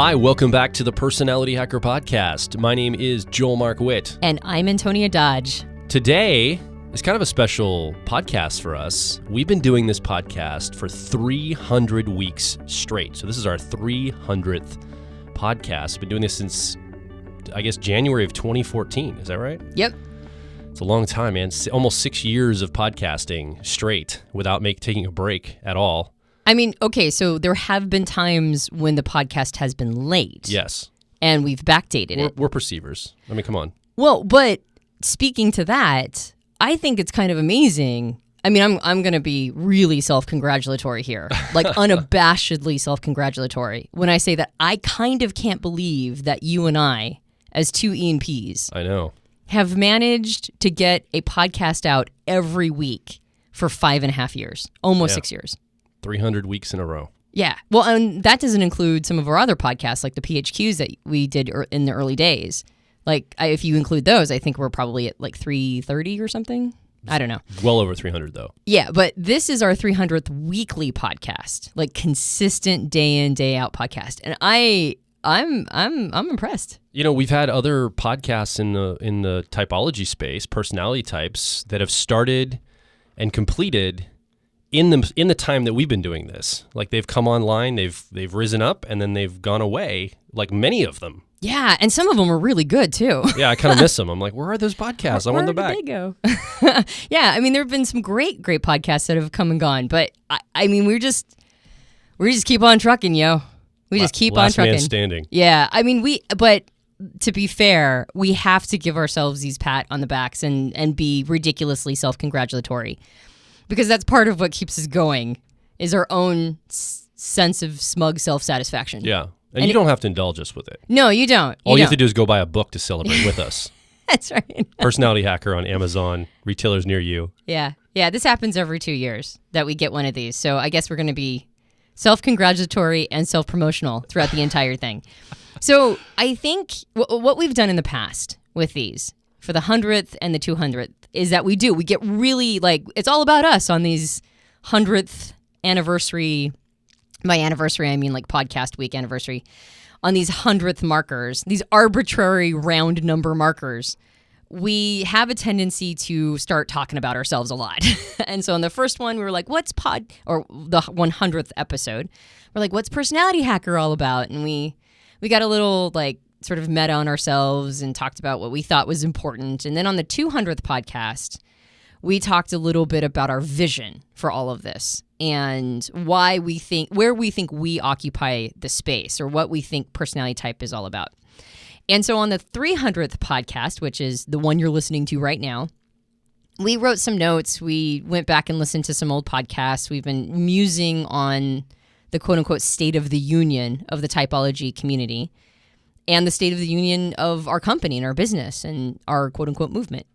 Hi, welcome back to the Personality Hacker Podcast. My name is Joel Mark Witt. And I'm Antonia Dodge. Today is kind of a special podcast for us. We've been doing this podcast for 300 weeks straight. So this is our 300th podcast. Been doing this since, I guess, January of 2014. Is that right? Yep. It's a long time, man. Almost 6 years of podcasting straight without taking a break at all. I mean, okay, so there have been times when the podcast has been late. Yes. And we've backdated it. We're perceivers. I mean, come on. Well, but speaking to that, I think it's kind of amazing. I mean, I'm going to be really self-congratulatory here, like unabashedly self-congratulatory when I say that I kind of can't believe that you and I, as two E&Ps, I know, have managed to get a podcast out every week for 5.5 years, almost 6 years. 300 weeks in a row. Yeah. Well, and that doesn't include some of our other podcasts, like the PHQs that we did in the early days. Like, if you include those, I think we're probably at like 330 or something. I don't know. Well over 300, though. Yeah, but this is our 300th weekly podcast, like consistent day in, day out podcast. And I'm impressed. You know, we've had other podcasts in the typology space, personality types, that have started and completed in the time that we've been doing this. Like, they've come online, they've risen up, and then they've gone away, like many of them. Yeah, and some of them are really good, too. Yeah, I kind of miss them. I'm like, where are those podcasts? I want them back. Where did they go? Yeah, I mean, there have been some great podcasts that have come and gone, but I mean, we just keep on trucking, yo. We just keep on trucking. Last man standing. Yeah, I mean, but to be fair, we have to give ourselves these pat on the backs and be ridiculously self-congratulatory. Because that's part of what keeps us going, is our own sense of smug self-satisfaction. Yeah. And you don't have to indulge us with it. No, you don't. All you have to do is go buy a book to celebrate with us. That's right. Personality Hacker on Amazon, retailers near you. Yeah. Yeah, this happens every 2 years that we get one of these. So I guess we're going to be self-congratulatory and self-promotional throughout the entire thing. So I think what we've done in the past with these, for the 100th and the 200th, is that we get really, like, it's all about us on these 100th anniversary. By anniversary, I mean like podcast week anniversary. On these 100th markers, these arbitrary round number markers, we have a tendency to start talking about ourselves a lot. And so on the first one, we were like, or the 100th episode, we're like, what's Personality Hacker all about? And we got a little, like, sort of meta on ourselves and talked about what we thought was important. And then on the 200th podcast, we talked a little bit about our vision for all of this and where we think we occupy the space, or what we think personality type is all about. And so on the 300th podcast, which is the one you're listening to right now, we wrote some notes. We went back and listened to some old podcasts. We've been musing on the quote-unquote state of the union of the typology community and the state of the union of our company and our business and our quote-unquote movement.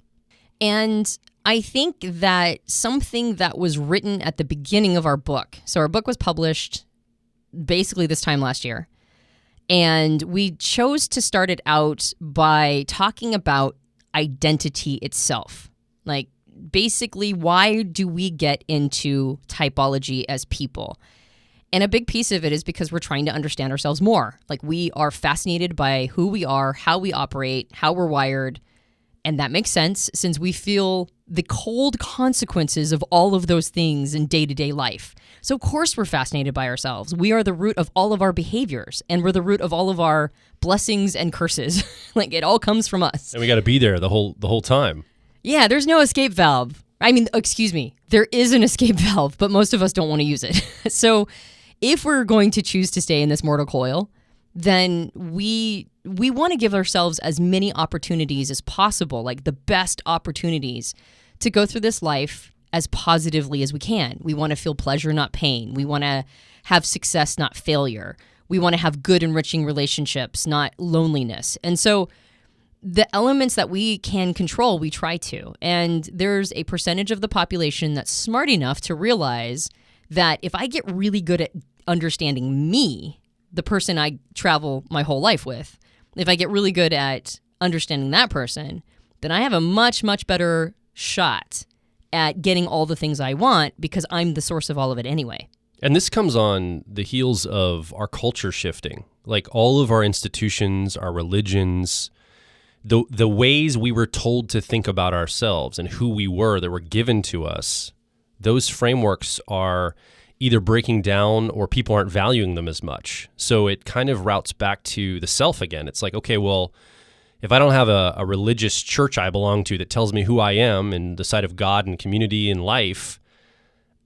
And I think that something that was written at the beginning of our book, so our book was published basically this time last year, and we chose to start it out by talking about identity itself. Like, basically, why do we get into typology as people? And a big piece of it is because we're trying to understand ourselves more. Like, we are fascinated by who we are, how we operate, how we're wired. And that makes sense since we feel the cold consequences of all of those things in day-to-day life. So of course we're fascinated by ourselves. We are the root of all of our behaviors, and we're the root of all of our blessings and curses. Like, it all comes from us. And we got to be there the whole time. Yeah, there's no escape valve. I mean, excuse me, there is an escape valve, but most of us don't want to use it. So if we're going to choose to stay in this mortal coil, then we want to give ourselves as many opportunities as possible, like the best opportunities to go through this life as positively as we can. We want to feel pleasure, not pain. We want to have success, not failure. We want to have good, enriching relationships, not loneliness. And so the elements that we can control, we try to. And there's a percentage of the population that's smart enough to realize that if I get really good at understanding me, the person I travel my whole life with, if I get really good at understanding that person, then I have a much, much better shot at getting all the things I want because I'm the source of all of it anyway. And this comes on the heels of our culture shifting. Like all of our institutions, our religions, the ways we were told to think about ourselves and who we were that were given to us, those frameworks are either breaking down or people aren't valuing them as much. So it kind of routes back to the self again. It's like, okay, well, if I don't have a religious church I belong to that tells me who I am and the side of God and community and life,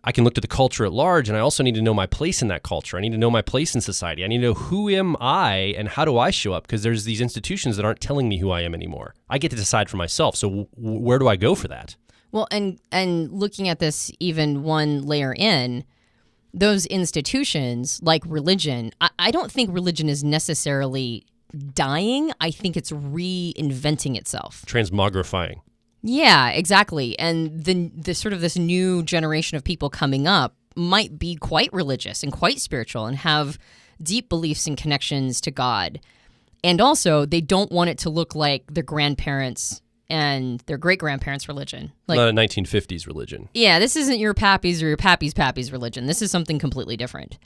I can look to the culture at large, and I also need to know my place in that culture. I need to know my place in society. I need to know who am I and how do I show up, because there's these institutions that aren't telling me who I am anymore. I get to decide for myself. So where do I go for that? Well, and looking at this even one layer in, those institutions like religion, I don't think religion is necessarily dying. I think it's reinventing itself. Transmogrifying. Yeah, exactly. And the sort of this new generation of people coming up might be quite religious and quite spiritual and have deep beliefs and connections to God. And also, they don't want it to look like their grandparents' and their great-grandparents' religion. Like, not a 1950s religion. Yeah, this isn't your pappy's or your pappy's religion. This is something completely different.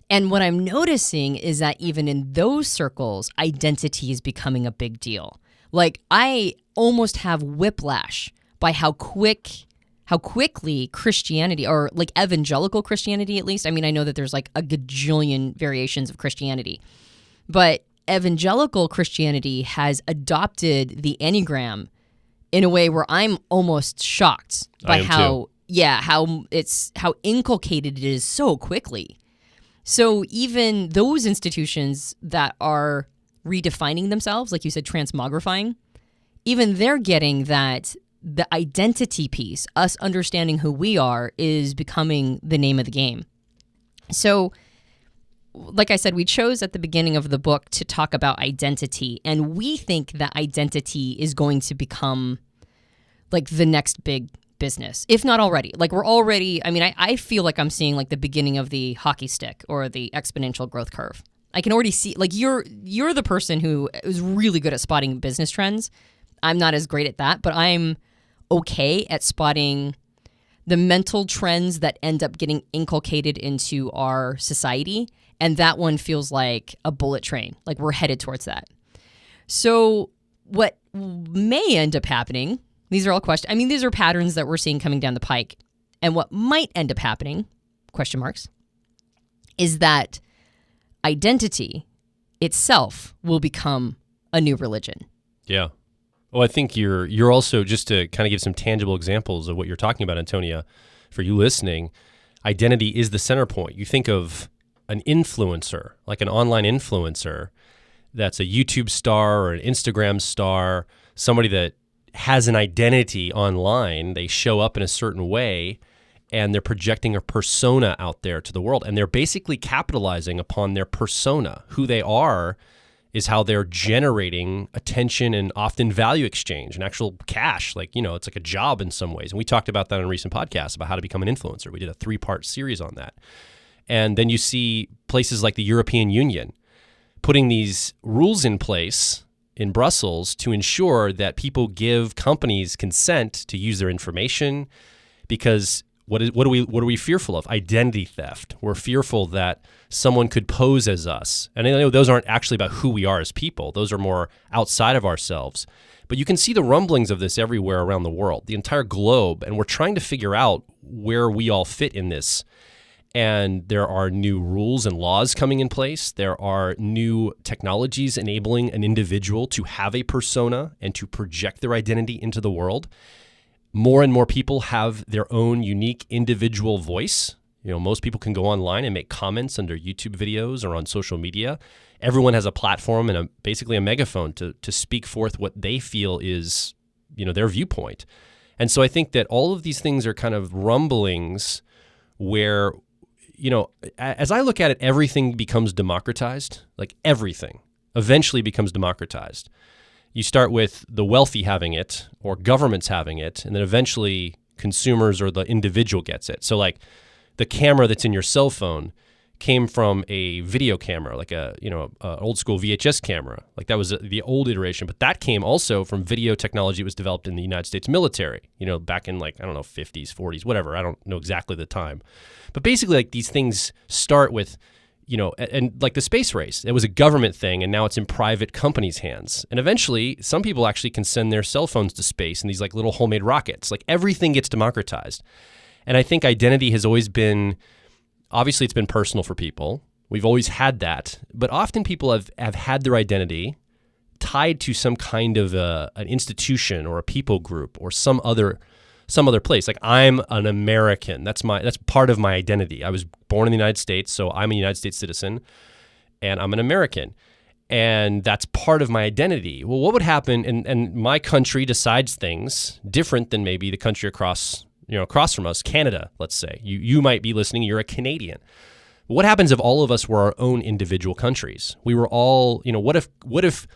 And what I'm noticing is that even in those circles, identity is becoming a big deal. Like, I almost have whiplash by how quickly Christianity, or like evangelical Christianity at least, I mean, I know that there's like a gajillion variations of Christianity, but evangelical Christianity has adopted the Enneagram in a way where I'm almost shocked by how inculcated it is so quickly. So even those institutions that are redefining themselves, like you said, transmogrifying, even they're getting that the identity piece, us understanding who we are, is becoming the name of the game. So, like I said, we chose at the beginning of the book to talk about identity, and we think that identity is going to become like the next big business, if not already. Like we're already, I mean, I feel like I'm seeing like the beginning of the hockey stick or the exponential growth curve. I can already see, like you're the person who is really good at spotting business trends. I'm not as great at that, but I'm okay at spotting the mental trends that end up getting inculcated into our society. And that one feels like a bullet train. Like we're headed towards that. So what may end up happening, these are all questions. I mean, these are patterns that we're seeing coming down the pike. And what might end up happening, question marks, is that identity itself will become a new religion. Yeah. Well, I think you're also, just to kind of give some tangible examples of what you're talking about, Antonia, for you listening, identity is the center point. You think of an influencer, like an online influencer that's a YouTube star or an Instagram star, somebody that has an identity online. They show up in a certain way and they're projecting a persona out there to the world. And they're basically capitalizing upon their persona. Who they are is how they're generating attention and often value exchange and actual cash. Like, it's like a job in some ways. And we talked about that on a recent podcast about how to become an influencer. We did a 3-part series on that. And then you see places like the European Union putting these rules in place in Brussels to ensure that people give companies consent to use their information, because what are we fearful of? Identity theft. We're fearful that someone could pose as us. And I know those aren't actually about who we are as people. Those are more outside of ourselves. But you can see the rumblings of this everywhere around the world, the entire globe, and we're trying to figure out where we all fit in this. And there are new rules and laws coming in place. There are new technologies enabling an individual to have a persona and to project their identity into the world. More and more people have their own unique individual voice. Most people can go online and make comments under YouTube videos or on social media. Everyone has a platform and basically a megaphone to speak forth what they feel is, their viewpoint. And so I think that all of these things are kind of rumblings where, as I look at it, everything becomes democratized. Like everything eventually becomes democratized. You start with the wealthy having it or governments having it, and then eventually consumers or the individual gets it. So like the camera that's in your cell phone came from a video camera, like a old school VHS camera. Like that was the old iteration, but that came also from video technology that was developed in the United States military, back in 50s, 40s, whatever. I don't know exactly the time. But basically like these things start with and like the space race, it was a government thing, and now it's in private companies' hands. And eventually, some people actually can send their cell phones to space in these like little homemade rockets. Like everything gets democratized. And I think identity has always been, obviously it's been personal for people. We've always had that. But often people have had their identity tied to some kind of an institution or a people group or some other place. Like I'm an American. That's part of my identity. I was born in the United States, so I'm a United States citizen, and I'm an American. And that's part of my identity. Well, what would happen, and my country decides things different than maybe the country across from us, Canada, let's say. You might be listening, you're a Canadian. What happens if all of us were our own individual countries? We were all, what if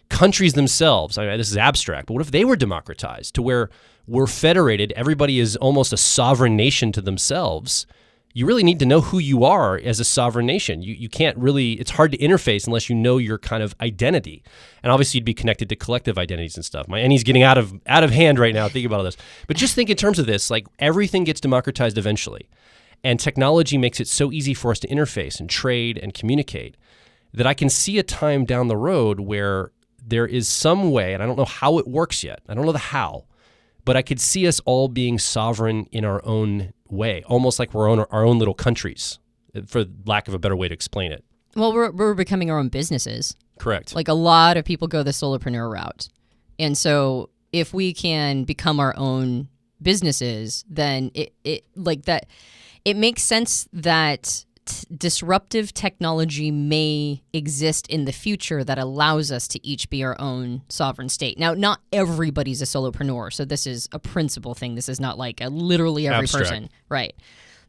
countries themselves, I mean, this is abstract, but what if they were democratized to where we're federated, everybody is almost a sovereign nation to themselves? You really need to know who you are as a sovereign nation. You can't really, it's hard to interface unless you know your kind of identity. And obviously you'd be connected to collective identities and stuff. My Annie's getting out of hand right now thinking about all this. But just think in terms of this, like everything gets democratized eventually. And technology makes it so easy for us to interface and trade and communicate that I can see a time down the road where there is some way, and I don't know how it works yet. I don't know the how, but I could see us all being sovereign in our own way, almost like we're our own little countries, for lack of a better way to explain it. Well, we're becoming our own businesses. Correct. Like a lot of people go the solopreneur route. And so if we can become our own businesses, then it makes sense that disruptive technology may exist in the future that allows us to each be our own sovereign state. Now, not everybody's a solopreneur, so this is a principle thing. This is not like literally every Abstract. person. Right.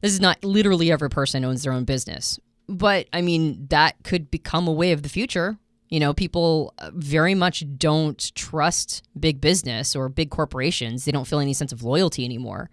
This is not literally every person owns their own business. But, I mean, that could become a way of the future. People very much don't trust big business or big corporations. They don't feel any sense of loyalty anymore.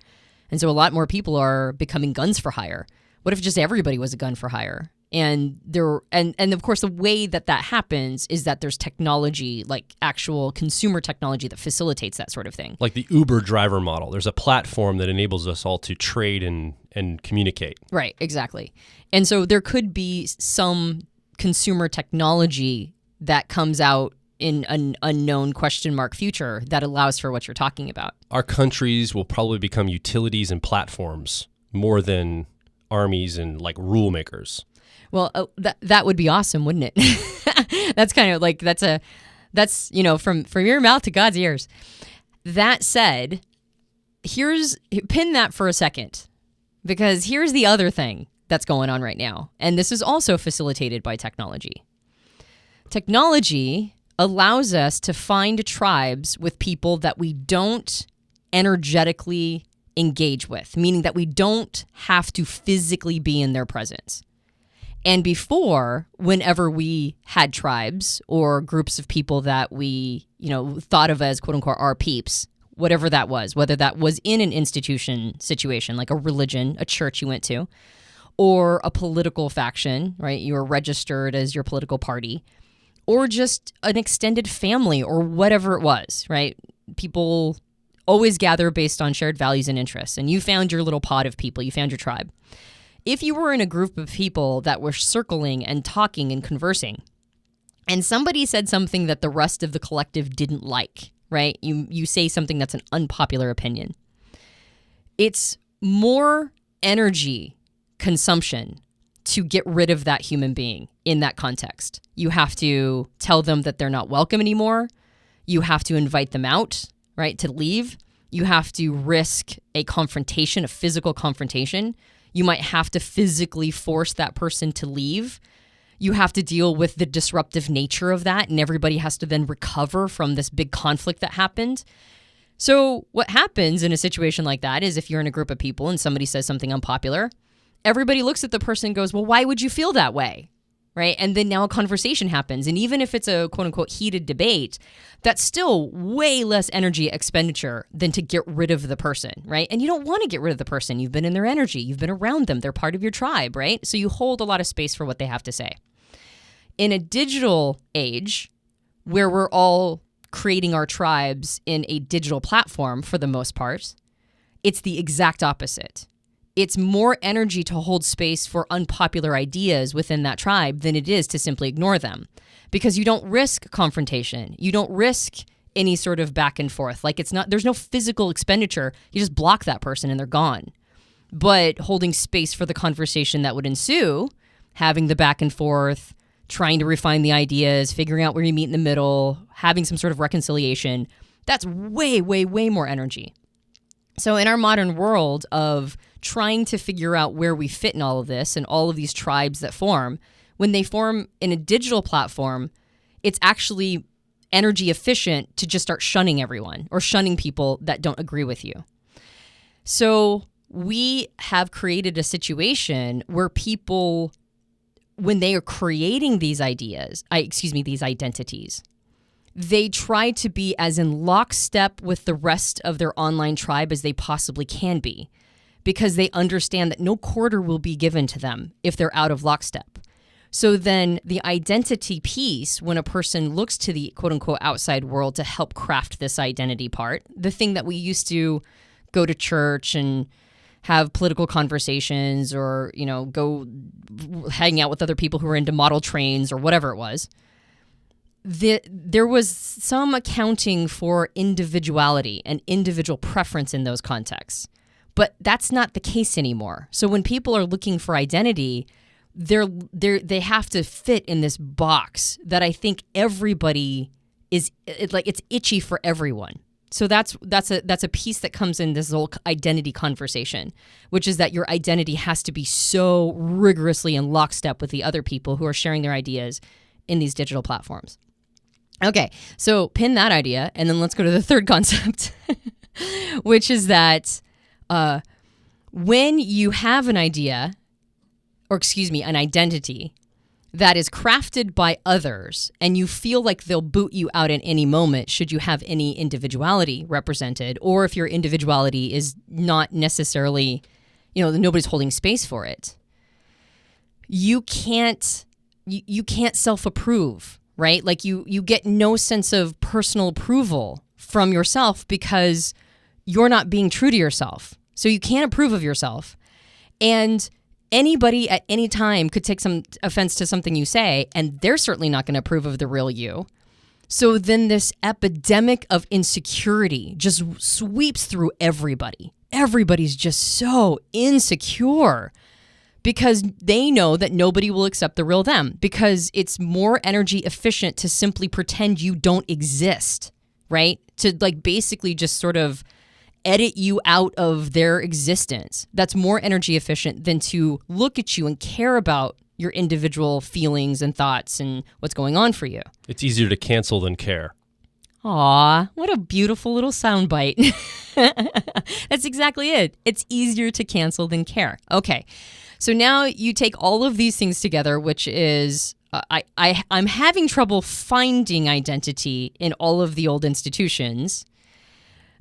And so a lot more people are becoming guns for hire. What if just everybody was a gun for hire? And of course, the way that happens is that there's technology, like actual consumer technology that facilitates that sort of thing. Like the Uber driver model. There's a platform that enables us all to trade and communicate. Right, exactly. And so there could be some consumer technology that comes out in an unknown question mark future that allows for what you're talking about. Our countries will probably become utilities and platforms more than armies and like rule makers. Well, that would be awesome, wouldn't it? That's kind of like that's from your mouth to God's ears. That said, pin that for a second, because here's the other thing that's going on right now, and this is also facilitated by technology. Technology allows us to find tribes with people that we don't energetically engage with, meaning that we don't have to physically be in their presence. And before, whenever we had tribes or groups of people that we, thought of as quote unquote our peeps, whatever that was, whether that was in an institution situation, like a religion, a church you went to, or a political faction, right? You were registered as your political party, or just an extended family or whatever it was, right? People always gather based on shared values and interests. And you found your little pod of people. You found your tribe. If you were in a group of people that were circling and talking and conversing, and somebody said something that the rest of the collective didn't like, right? You say something that's an unpopular opinion. It's more energy consumption to get rid of that human being in that context. You have to tell them that they're not welcome anymore. You have to invite them out, right, to leave. You have to risk a confrontation, a physical confrontation. You might have to physically force that person to leave. You have to deal with the disruptive nature of that, and everybody has to then recover from this big conflict that happened. So what happens in a situation like that is if you're in a group of people and somebody says something unpopular, everybody looks at the person and goes, well, why would you feel that way? Right? And then now a conversation happens. And even if it's a quote unquote heated debate, that's still way less energy expenditure than to get rid of the person, right? And you don't want to get rid of the person. You've been in their energy. You've been around them. They're part of your tribe, right? So you hold a lot of space for what they have to say. In a digital age where we're all creating our tribes in a digital platform for the most part, it's the exact opposite. it's more energy to hold space for unpopular ideas within that tribe than it is to simply ignore them, because you don't risk confrontation. You don't risk any sort of back and forth. Like, there's no physical expenditure. You just block that person and they're gone. But holding space for the conversation that would ensue, having the back and forth, trying to refine the ideas, figuring out where you meet in the middle, having some sort of reconciliation, that's way, way, way more energy. So in our modern world of trying to figure out where we fit in all of this and all of these tribes that form, when they form in a digital platform, it's actually energy efficient to just start shunning everyone or shunning people that don't agree with you. So we have created a situation where people, when they are creating these these identities, they try to be as in lockstep with the rest of their online tribe as they possibly can be, because they understand that no quarter will be given to them if they're out of lockstep. So then the identity piece, when a person looks to the quote unquote outside world to help craft this identity part, the thing that we used to go to church and have political conversations or, go hang out with other people who are into model trains or whatever it was, there was some accounting for individuality and individual preference in those contexts. But that's not the case anymore. So when people are looking for identity, they have to fit in this box that I think everybody it's itchy for everyone. So that's a piece that comes in this whole identity conversation, which is that your identity has to be so rigorously in lockstep with the other people who are sharing their ideas in these digital platforms. Okay, so pin that idea, and then let's go to the third concept, which is that when you have an idea, an identity that is crafted by others, and you feel like they'll boot you out at any moment should you have any individuality represented, or if your individuality is not necessarily, nobody's holding space for it, you can't self-approve, right? Like you get no sense of personal approval from yourself because you're not being true to yourself. So you can't approve of yourself. And anybody at any time could take some offense to something you say, and they're certainly not going to approve of the real you. So then this epidemic of insecurity just sweeps through everybody. Everybody's just so insecure because they know that nobody will accept the real them, because it's more energy efficient to simply pretend you don't exist, right? To basically just sort of edit you out of their existence. That's more energy efficient than to look at you and care about your individual feelings and thoughts and what's going on for you. It's easier to cancel than care. Aw, what a beautiful little soundbite. That's exactly it. It's easier to cancel than care. Okay, so now you take all of these things together, which is I'm having trouble finding identity in all of the old institutions.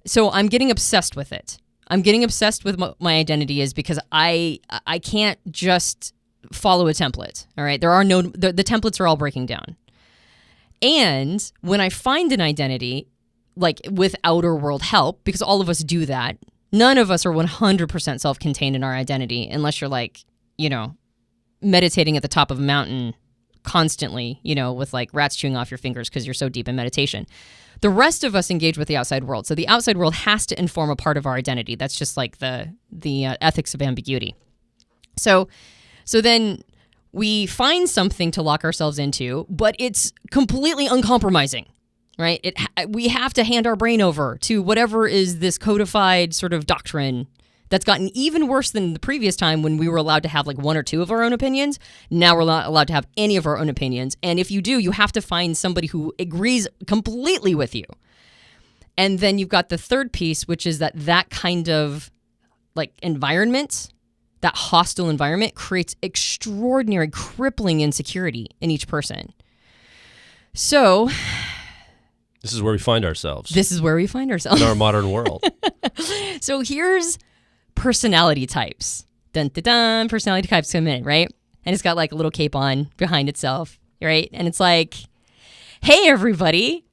So I'm getting obsessed with it. I'm getting obsessed with what my identity is because I can't just follow a template. All right, the templates are all breaking down. And when I find an identity, like with outer world help, because all of us do that, none of us are 100% self-contained in our identity unless you're meditating at the top of a mountain constantly, with rats chewing off your fingers because you're so deep in meditation. The rest of us engage with the outside world. So the outside world has to inform a part of our identity. That's just like the ethics of ambiguity. So then we find something to lock ourselves into, but it's completely uncompromising, right? We have to hand our brain over to whatever is this codified sort of doctrine that's gotten even worse than the previous time when we were allowed to have one or two of our own opinions. Now we're not allowed to have any of our own opinions. And if you do, you have to find somebody who agrees completely with you. And then you've got the third piece, which is that kind of environment, that hostile environment creates extraordinary crippling insecurity in each person. So this is where we find ourselves. In our modern world. So here's personality types. Dun, dun, dun, personality types come in, right? And it's got a little cape on behind itself, right? And it's like, hey, everybody,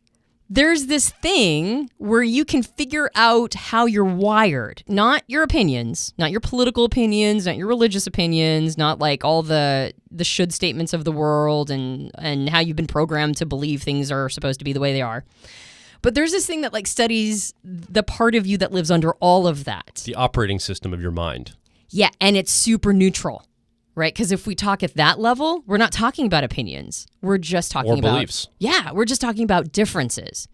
there's this thing where you can figure out how you're wired, not your opinions, not your political opinions, not your religious opinions, not like all the should statements of the world and how you've been programmed to believe things are supposed to be the way they are. But there's this thing that like studies the part of you that lives under all of that. The operating system of your mind. Yeah, and it's super neutral, right? Because if we talk at that level, we're not talking about opinions. We're just talking about beliefs. Yeah, we're just talking about differences.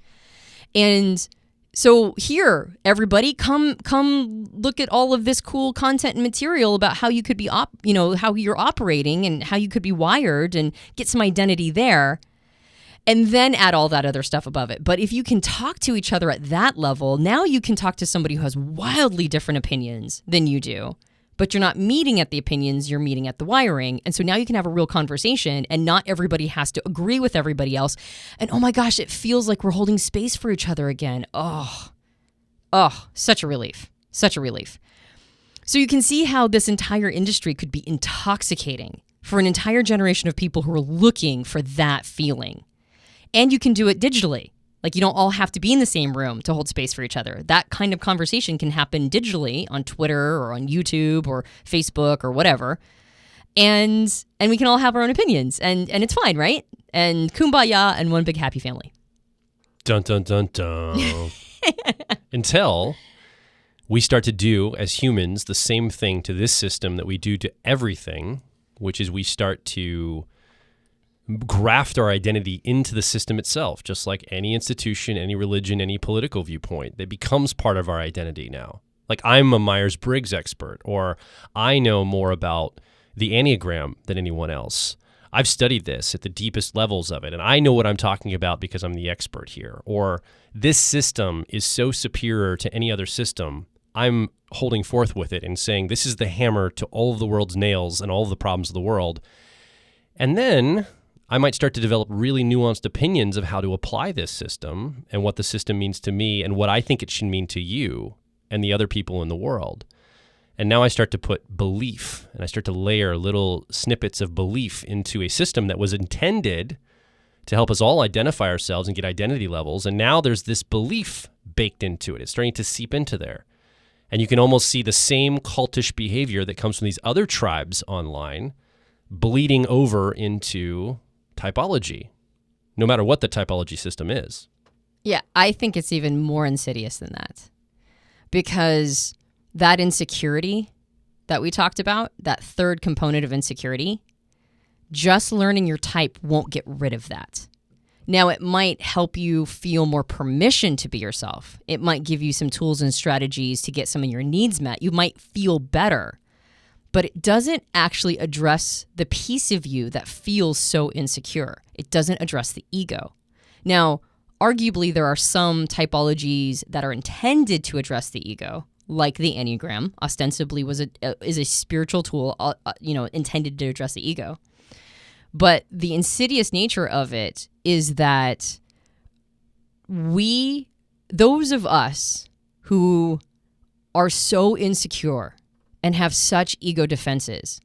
And so here, everybody, come look at all of this cool content and material about how you could be how you're operating and how you could be wired and get some identity there. And then add all that other stuff above it. But if you can talk to each other at that level, now you can talk to somebody who has wildly different opinions than you do. But you're not meeting at the opinions, you're meeting at the wiring. And so now you can have a real conversation and not everybody has to agree with everybody else. And oh my gosh, it feels like we're holding space for each other again. Oh, such a relief. Such a relief. So you can see how this entire industry could be intoxicating for an entire generation of people who are looking for that feeling. And you can do it digitally. Like you don't all have to be in the same room to hold space for each other. That kind of conversation can happen digitally on Twitter or on YouTube or Facebook or whatever. And we can all have our own opinions and it's fine, right? And kumbaya and one big happy family. Dun, dun, dun, dun. Until we start to do as humans the same thing to this system that we do to everything, which is we start to graft our identity into the system itself, just like any institution, any religion, any political viewpoint. That becomes part of our identity now. Like I'm a Myers-Briggs expert, or I know more about the Enneagram than anyone else. I've studied this at the deepest levels of it, and I know what I'm talking about because I'm the expert here. Or this system is so superior to any other system, I'm holding forth with it and saying this is the hammer to all of the world's nails and all of the problems of the world. And then I might start to develop really nuanced opinions of how to apply this system and what the system means to me and what I think it should mean to you and the other people in the world. And now I start to put belief and I start to layer little snippets of belief into a system that was intended to help us all identify ourselves and get identity levels. And now there's this belief baked into it. It's starting to seep into there. And you can almost see the same cultish behavior that comes from these other tribes online bleeding over into typology, no matter what the typology system is. Yeah, I think it's even more insidious than that. Because that insecurity that we talked about, that third component of insecurity, just learning your type won't get rid of that. Now, it might help you feel more permission to be yourself. It might give you some tools and strategies to get some of your needs met. You might feel better. But it doesn't actually address the piece of you that feels so insecure. It doesn't address the ego. Now, arguably, there are some typologies that are intended to address the ego, like the Enneagram, ostensibly is a spiritual tool, intended to address the ego. But the insidious nature of it is that those of us who are so insecure and have such ego defenses,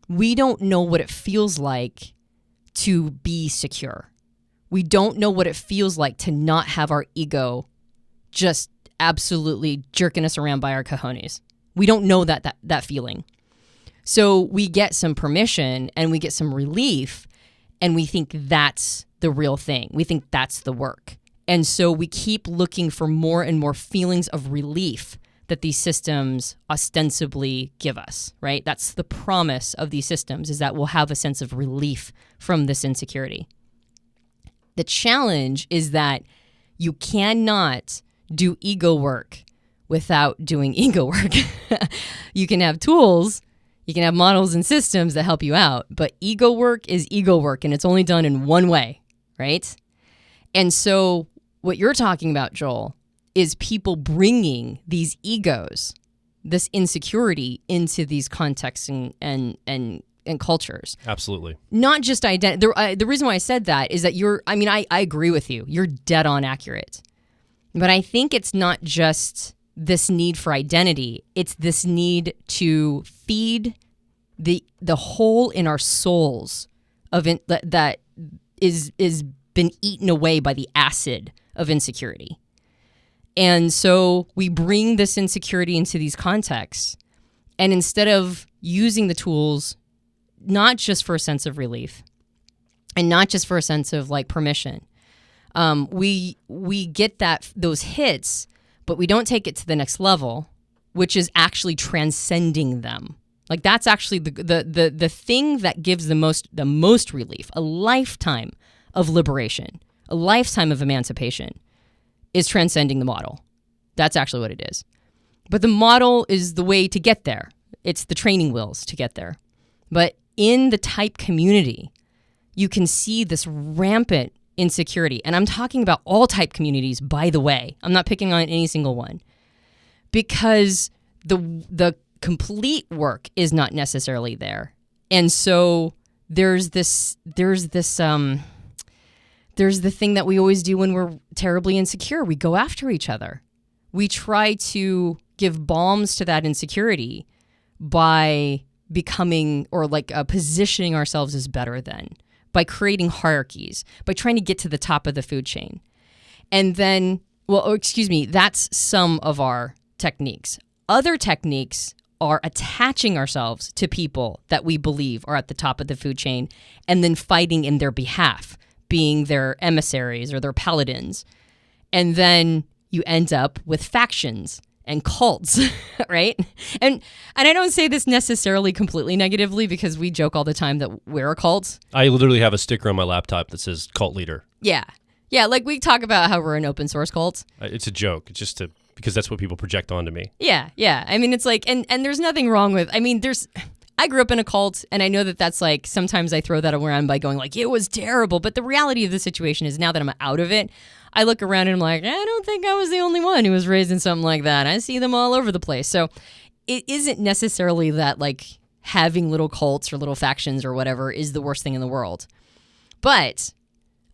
we don't know what it feels like to be secure. We don't know what it feels like to not have our ego just absolutely jerking us around by our cojones. We don't know that feeling. So we get some permission and we get some relief and we think that's the real thing. We think that's the work. And so we keep looking for more and more feelings of relief that these systems ostensibly give us, right? That's the promise of these systems, is that we'll have a sense of relief from this insecurity. The challenge is that you cannot do ego work without doing ego work. You can have tools, you can have models and systems that help you out, but ego work is ego work, and it's only done in one way, right? And so what you're talking about, Joel, is people bringing these egos, this insecurity, into these contexts and cultures. Absolutely. Not just identity. The reason why I said that is that I agree with you. You're dead on accurate. But I think it's not just this need for identity. It's this need to feed the hole in our souls that is been eaten away by the acid of insecurity. And so we bring this insecurity into these contexts. And instead of using the tools, not just for a sense of relief and not just for a sense of like permission, we get those hits, but we don't take it to the next level, which is actually transcending them. Like that's actually the thing that gives the most relief, a lifetime of liberation, a lifetime of emancipation, is transcending the model. That's actually what it is. But the model is the way to get there. It's the training wheels to get there. But in the type community, you can see this rampant insecurity. And I'm talking about all type communities, by the way. I'm not picking on any single one. Because the complete work is not necessarily there. And so there's the thing that we always do when we're terribly insecure. We go after each other. We try to give balms to that insecurity by becoming or positioning ourselves as better than, by creating hierarchies, by trying to get to the top of the food chain. And then, that's some of our techniques. Other techniques are attaching ourselves to people that we believe are at the top of the food chain and then fighting in their behalf, being their emissaries or their paladins. And then you end up with factions and cults, right? And I don't say this necessarily completely negatively because we joke all the time that we're a cult. I literally have a sticker on my laptop that says cult leader. Yeah. Yeah, like we talk about how we're an open source cult. It's a joke. It's just because that's what people project onto me. Yeah. I mean, it's like, and there's nothing wrong with, I grew up in a cult, and I know that that's like, sometimes I throw that around by going like, it was terrible. But the reality of the situation is now that I'm out of it, I look around and I'm like, I don't think I was the only one who was raised in something like that. I see them all over the place. So it isn't necessarily that like having little cults or little factions or whatever is the worst thing in the world. But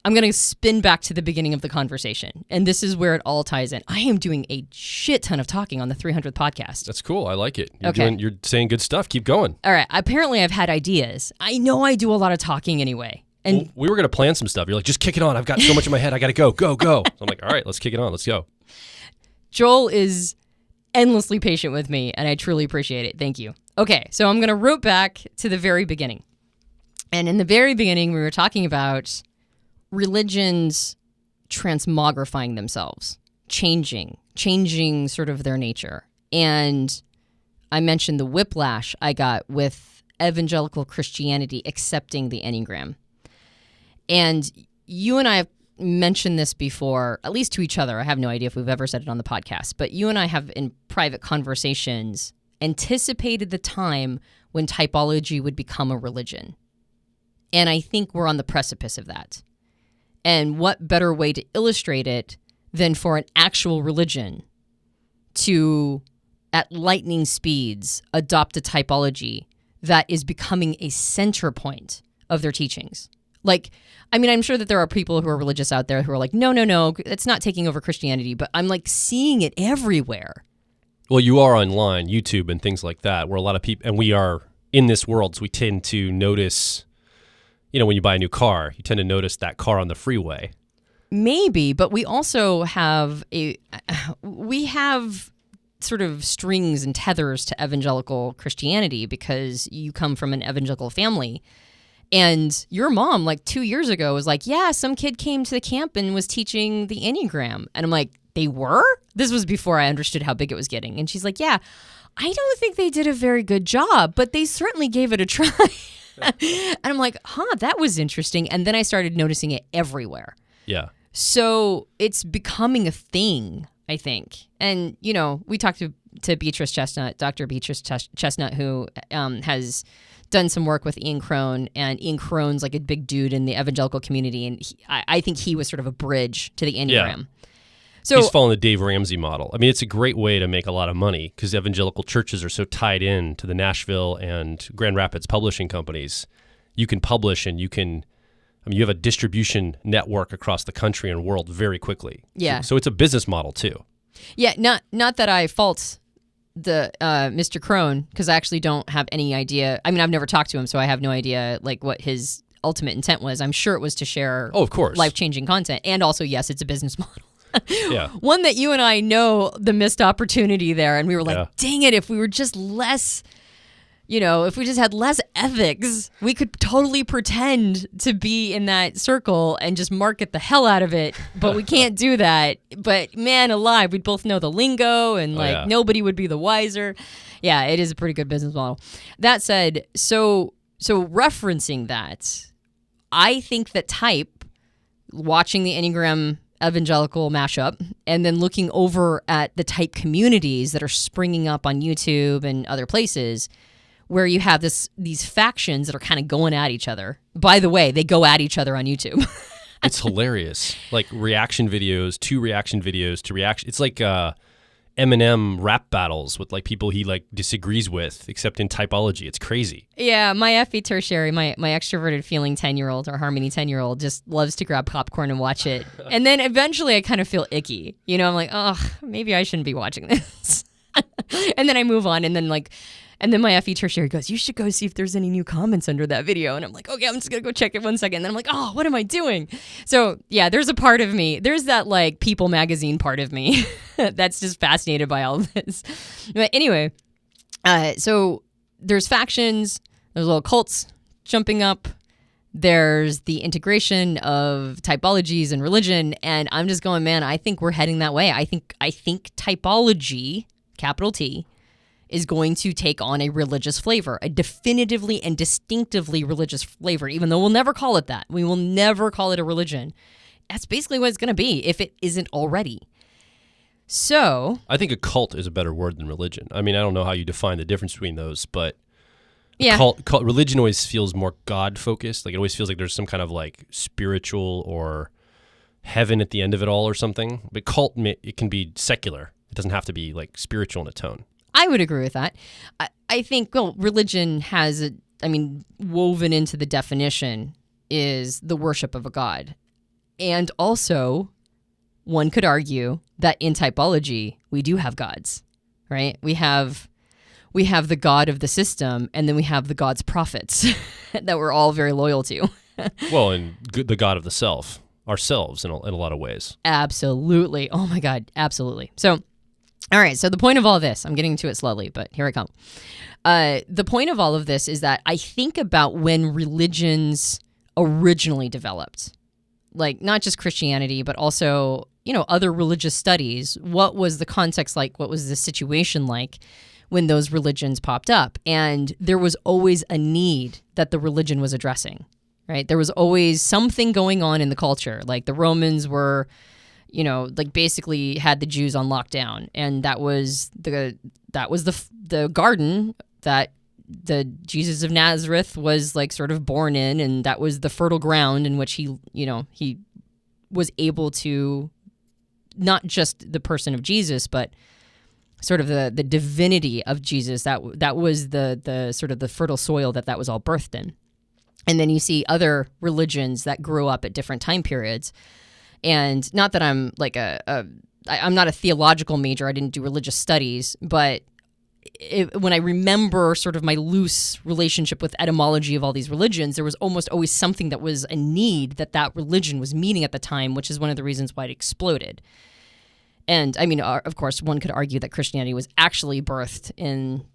I'm going to spin back to the beginning of the conversation. And this is where it all ties in. I am doing a shit ton of talking on the 300th podcast. That's cool. I like it. Okay. You're saying good stuff. Keep going. All right. Apparently, I've had ideas. I know I do a lot of talking anyway. And we were going to plan some stuff. You're like, just kick it on. I've got so much in my head. I got to go. So I'm like, all right, let's kick it on. Let's go. Joel is endlessly patient with me, and I truly appreciate it. Thank you. Okay. So I'm going to rope back to the very beginning. And in the very beginning, we were talking about religions transmogrifying themselves, changing sort of their nature. And I mentioned the whiplash I got with evangelical Christianity accepting the Enneagram. And you and I have mentioned this before, at least to each other. I have no idea if we've ever said it on the podcast, but you and I have in private conversations anticipated the time when typology would become a religion. And I think we're on the precipice of that. And what better way to illustrate it than for an actual religion to, at lightning speeds, adopt a typology that is becoming a center point of their teachings. Like, I'm sure that there are people who are religious out there who are like, no, it's not taking over Christianity, but I'm like seeing it everywhere. Well, you are online, YouTube and things like that, where a lot of people, and we are in this world, so we tend to notice, when you buy a new car, you tend to notice that car on the freeway. Maybe, but we also have sort of strings and tethers to evangelical Christianity because you come from an evangelical family. And your mom, 2 years ago, was like, yeah, some kid came to the camp and was teaching the Enneagram. And I'm like, they were? This was before I understood how big it was getting. And she's like, yeah, I don't think they did a very good job, but they certainly gave it a try. And I'm like, that was interesting. And then I started noticing it everywhere. Yeah. So it's becoming a thing, I think. And, we talked to Beatrice Chestnut, Dr. Beatrice Chestnut, who has done some work with Ian Crone. And Ian Crone's like a big dude in the evangelical community. And I think he was sort of a bridge to the Enneagram. Yeah. So he's following the Dave Ramsey model. It's a great way to make a lot of money because evangelical churches are so tied in to the Nashville and Grand Rapids publishing companies. You can publish and you have a distribution network across the country and world very quickly. Yeah. So it's a business model too. Yeah. Not that I fault the Mr. Crone because I actually don't have any idea. I've never talked to him, so I have no idea what his ultimate intent was. I'm sure it was to share of course, life-changing content. And also, yes, it's a business model. Yeah. One that you and I know the missed opportunity there. And we were like, Yeah. dang it, if we were just less, if we just had less ethics, we could totally pretend to be in that circle and just market the hell out of it. But we can't do that. But man alive, we'd both know the lingo and nobody would be the wiser. Yeah, it is a pretty good business model. That said, so referencing that, I think that type, watching the Enneagram evangelical mashup, and then looking over at the type communities that are springing up on YouTube and other places, where you have these factions that are kind of going at each other. By the way, they go at each other on YouTube. It's hilarious. Like reaction videos to reaction videos to reaction. It's like Eminem rap battles with like people he like disagrees with, except in typology. It's crazy. Yeah, my FE tertiary, my extroverted feeling 10-year-old or harmony 10-year-old just loves to grab popcorn and watch it. And then eventually I kind of feel icky. I'm like, oh, maybe I shouldn't be watching this. And then I move on, and then my FE tertiary goes, you should go see if there's any new comments under that video. And I'm like, okay, I'm just going to go check it 1 second. And then I'm like, oh, what am I doing? So yeah, there's a part of me, there's that like People magazine part of me that's just fascinated by all of this. But anyway, so there's factions, there's little cults jumping up. There's the integration of typologies and religion. And I'm just going, man, I think we're heading that way. I think typology, capital T, is going to take on a religious flavor, a definitively and distinctively religious flavor, even though we'll never call it that. We will never call it a religion. That's basically what it's going to be if it isn't already. So I think a cult is a better word than religion. I mean, I don't know how you define the difference between those, but yeah, religion always feels more God-focused. Like it always feels like there's some kind of like spiritual or heaven at the end of it all or something. But cult, it can be secular. It doesn't have to be like spiritual in a tone. I would agree with that. I think, religion has, woven into the definition is the worship of a god. And also, one could argue that in typology, we do have gods, right? We have the god of the system, and then we have the god's prophets that we're all very loyal to. Well, and the god of the self, ourselves in a lot of ways. Absolutely. Oh my God, absolutely. So, all right, so the point of all this, I'm getting to it slowly, but here I come. The point of all of this is that I think about when religions originally developed, like not just Christianity, but also, other religious studies. What was the context like? What was the situation like when those religions popped up? And there was always a need that the religion was addressing, right? There was always something going on in the culture. Like the Romans were, basically had the Jews on lockdown, and that was the garden that the Jesus of Nazareth was like sort of born in, and that was the fertile ground in which he was able to, not just the person of Jesus, but sort of the divinity of Jesus. That was the sort of the fertile soil that was all birthed in. And then you see other religions that grew up at different time periods. And not that I'm like I'm not a theological major. I didn't do religious studies, but when I remember sort of my loose relationship with etymology of all these religions, there was almost always something that was a need that religion was meeting at the time, which is one of the reasons why it exploded. And of course, one could argue that Christianity was actually birthed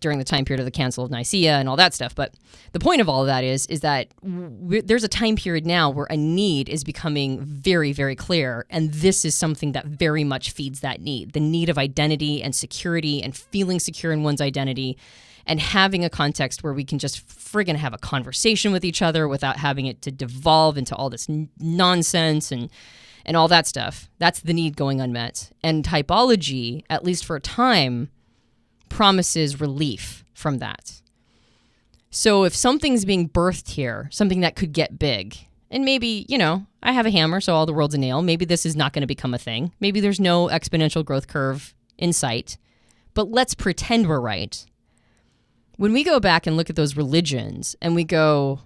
during the time period of the Council of Nicaea and all that stuff. But the point of all of that is that there's a time period now where a need is becoming very, very clear. And this is something that very much feeds that need, the need of identity and security and feeling secure in one's identity and having a context where we can just friggin' have a conversation with each other without having it to devolve into all this nonsense and all that stuff. That's the need going unmet. And typology, at least for a time, promises relief from that. So if something's being birthed here, something that could get big, and maybe, I have a hammer, so all the world's a nail. Maybe this is not going to become a thing. Maybe there's no exponential growth curve in sight. But let's pretend we're right. When we go back and look at those religions and we go,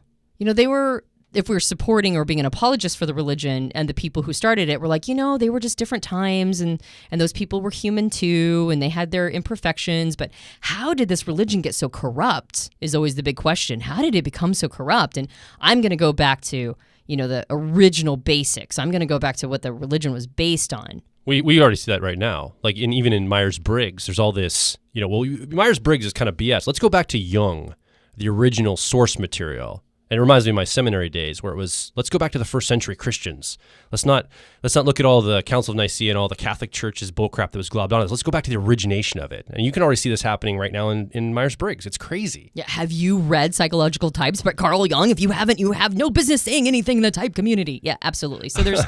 if we're supporting or being an apologist for the religion and the people who started it, we're like, they were just different times and those people were human too and they had their imperfections. But how did this religion get so corrupt is always the big question. How did it become so corrupt? And I'm going to go back to, the original basics. I'm going to go back to what the religion was based on. We already see that right now. Like even in Myers-Briggs, there's all this, Myers-Briggs is kind of BS. Let's go back to Jung, the original source material. And it reminds me of my seminary days where it was, let's go back to the first century Christians. Let's not look at all the Council of Nicaea and all the Catholic Church's bullcrap that was globbed on us. Let's go back to the origination of it. And you can already see this happening right now in Myers-Briggs. It's crazy. Yeah. Have you read Psychological Types by Carl Jung? If you haven't, you have no business saying anything in the type community. Yeah, absolutely. So there's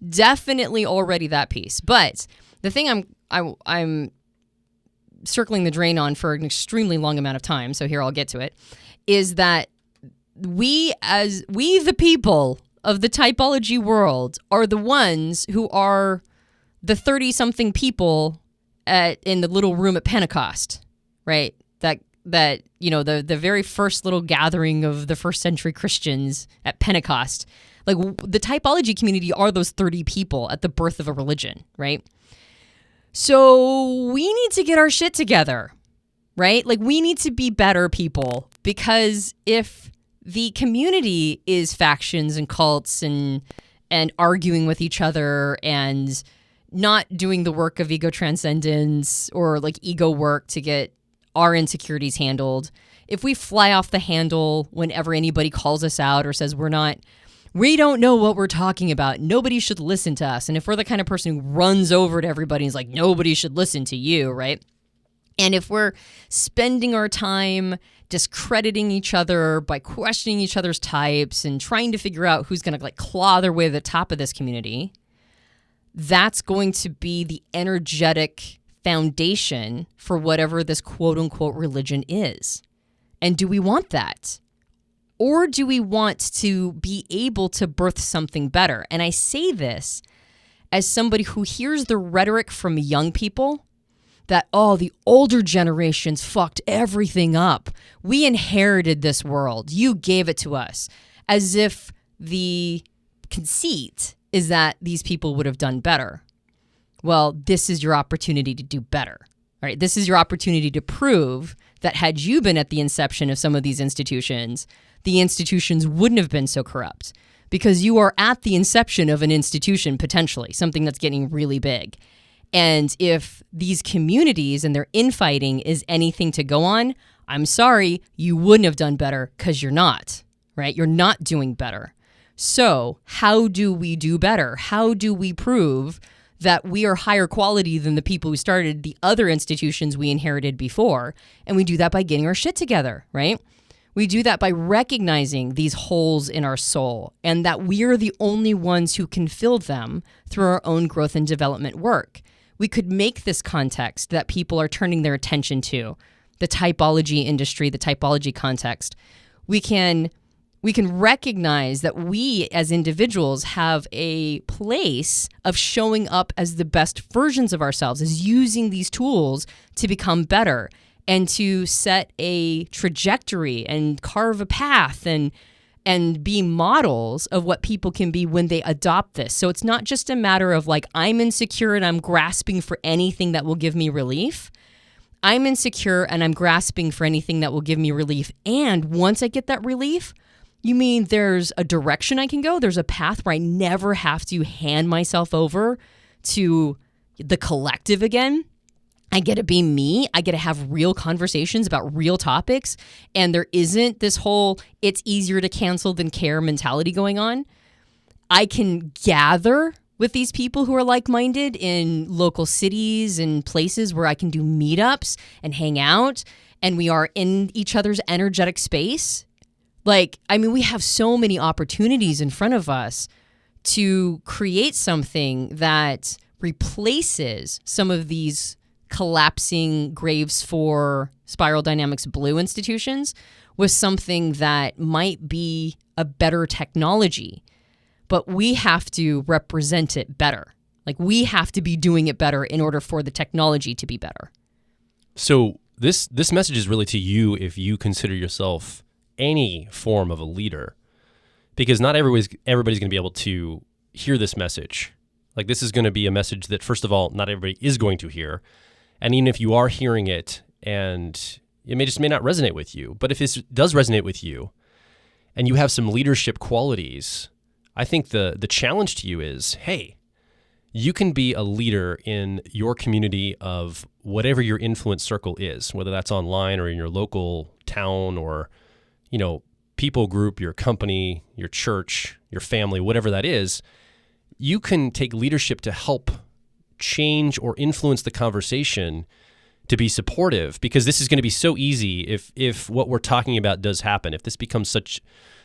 definitely already that piece. But the thing I'm circling the drain on for an extremely long amount of time, so here I'll get to it, is that we the people of the typology world are the ones who are the 30-something people in the little room at Pentecost, right? That the very first little gathering of the first century Christians at Pentecost. Like the typology community are those 30 people at the birth of a religion, right? So we need to get our shit together, right? Like we need to be better people, because if the community is factions and cults and arguing with each other and not doing the work of ego transcendence or like ego work to get our insecurities handled. If we fly off the handle whenever anybody calls us out or says we don't know what we're talking about, nobody should listen to us. And if we're the kind of person who runs over to everybody and is like, nobody should listen to you, right? And if we're spending our time discrediting each other by questioning each other's types and trying to figure out who's going to like claw their way to the top of this community, that's going to be the energetic foundation for whatever this quote unquote religion is. And do we want that? Or do we want to be able to birth something better? And I say this as somebody who hears the rhetoric from young people that, the older generations fucked everything up. We inherited this world. You gave it to us. As if the conceit is that these people would have done better. Well, this is your opportunity to do better. Right? This is your opportunity to prove that had you been at the inception of some of these institutions, the institutions wouldn't have been so corrupt. Because you are at the inception of an institution, potentially, something that's getting really big. And if these communities and their infighting is anything to go on, I'm sorry, you wouldn't have done better because you're not, right? You're not doing better. So how do we do better? How do we prove that we are higher quality than the people who started the other institutions we inherited before? And we do that by getting our shit together, right? We do that by recognizing these holes in our soul and that we are the only ones who can fill them through our own growth and development work. We could make this context that people are turning their attention to, the typology industry, the typology context. We can recognize that we as individuals have a place of showing up as the best versions of ourselves, as using these tools to become better and to set a trajectory and carve a path and be models of what people can be when they adopt this. So it's not just a matter of like, I'm insecure and I'm grasping for anything that will give me relief. I'm insecure and I'm grasping for anything that will give me relief. And once I get that relief, you mean there's a direction I can go? There's a path where I never have to hand myself over to the collective again. I get to be me. I get to have real conversations about real topics. And there isn't this whole it's easier to cancel than care mentality going on. I can gather with these people who are like-minded in local cities and places where I can do meetups and hang out. And we are in each other's energetic space. We have so many opportunities in front of us to create something that replaces some of these collapsing graves for spiral dynamics blue institutions with something that might be a better technology, but we have to represent it better. Like we have to be doing it better in order for the technology to be better. So this message is really to you if you consider yourself any form of a leader, because not everybody's going to be able to hear this message. Like this is going to be a message that, first of all, not everybody is going to hear. And even if you are hearing it and it may not resonate with you, but if this does resonate with you and you have some leadership qualities, I think the challenge to you is, hey, you can be a leader in your community of whatever your influence circle is, whether that's online or in your local town or, people group, your company, your church, your family, whatever that is. You can take leadership to help change or influence the conversation to be supportive, because this is going to be so easy if what we're talking about does happen. If this becomes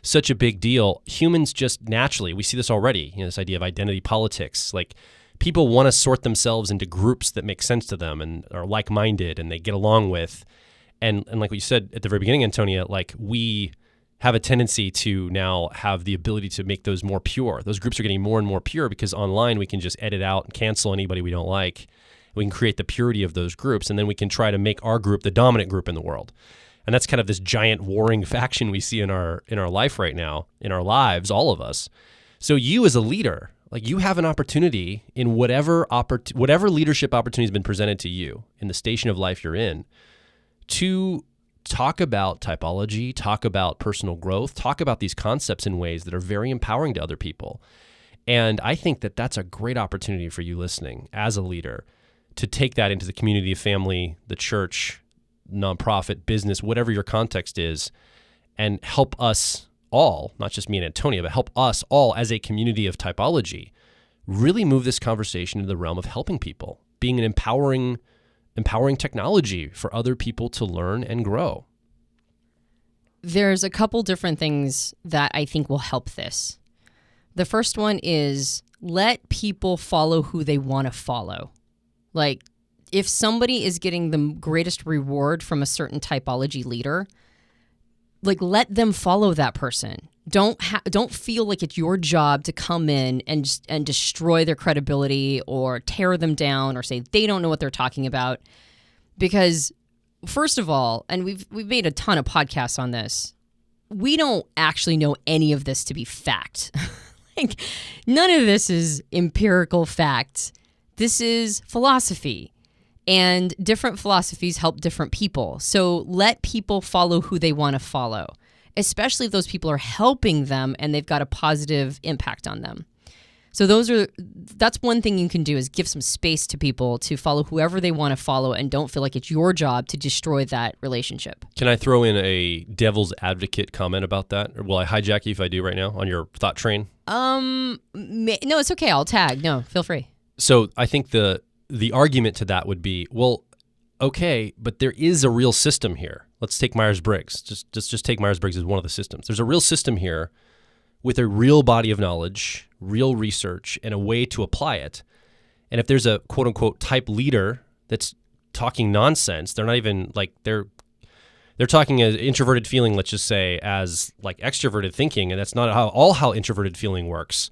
such a big deal, humans just naturally, we see this already, this idea of identity politics. Like, people want to sort themselves into groups that make sense to them and are like-minded and they get along with. And like what you said at the very beginning, Antonia, like, we have a tendency to now have the ability to make those more pure. Those groups are getting more and more pure because online we can just edit out and cancel anybody we don't like. We can create the purity of those groups, and then we can try to make our group the dominant group in the world. And that's kind of this giant warring faction we see in our life right now, in our lives, all of us. So you as a leader, like, you have an opportunity in whatever leadership opportunity has been presented to you in the station of life you're in, to talk about typology, talk about personal growth, talk about these concepts in ways that are very empowering to other people. And I think that that's a great opportunity for you listening as a leader to take that into the community, family, the church, nonprofit, business, whatever your context is, and help us all, not just me and Antonia, but help us all as a community of typology really move this conversation into the realm of helping people, being an empowering technology for other people to learn and grow. There's a couple different things that I think will help this. The first one is let people follow who they want to follow. Like, if somebody is getting the greatest reward from a certain typology leader, like, let them follow that person. Don't feel like it's your job to come in and destroy their credibility or tear them down or say they don't know what they're talking about. Because, first of all, and we've made a ton of podcasts on this, we don't actually know any of this to be fact. Like, none of this is empirical fact. This is philosophy, and different philosophies help different people. So let people follow who they want to follow, especially if those people are helping them and they've got a positive impact on them. So that's one thing you can do, is give some space to people to follow whoever they want to follow, and don't feel like it's your job to destroy that relationship. Can I throw in a devil's advocate comment about that? Or will I hijack you if I do right now on your thought train? No, it's okay. I'll tag. No, feel free. So I think the argument to that would be, well, okay, but there is a real system here. Let's take Myers-Briggs. Just take Myers-Briggs as one of the systems. There's a real system here with a real body of knowledge, real research, and a way to apply it. And if there's a quote-unquote type leader that's talking nonsense, they're not even like, they're talking as introverted feeling, let's just say, as like extroverted thinking, and that's not how introverted feeling works.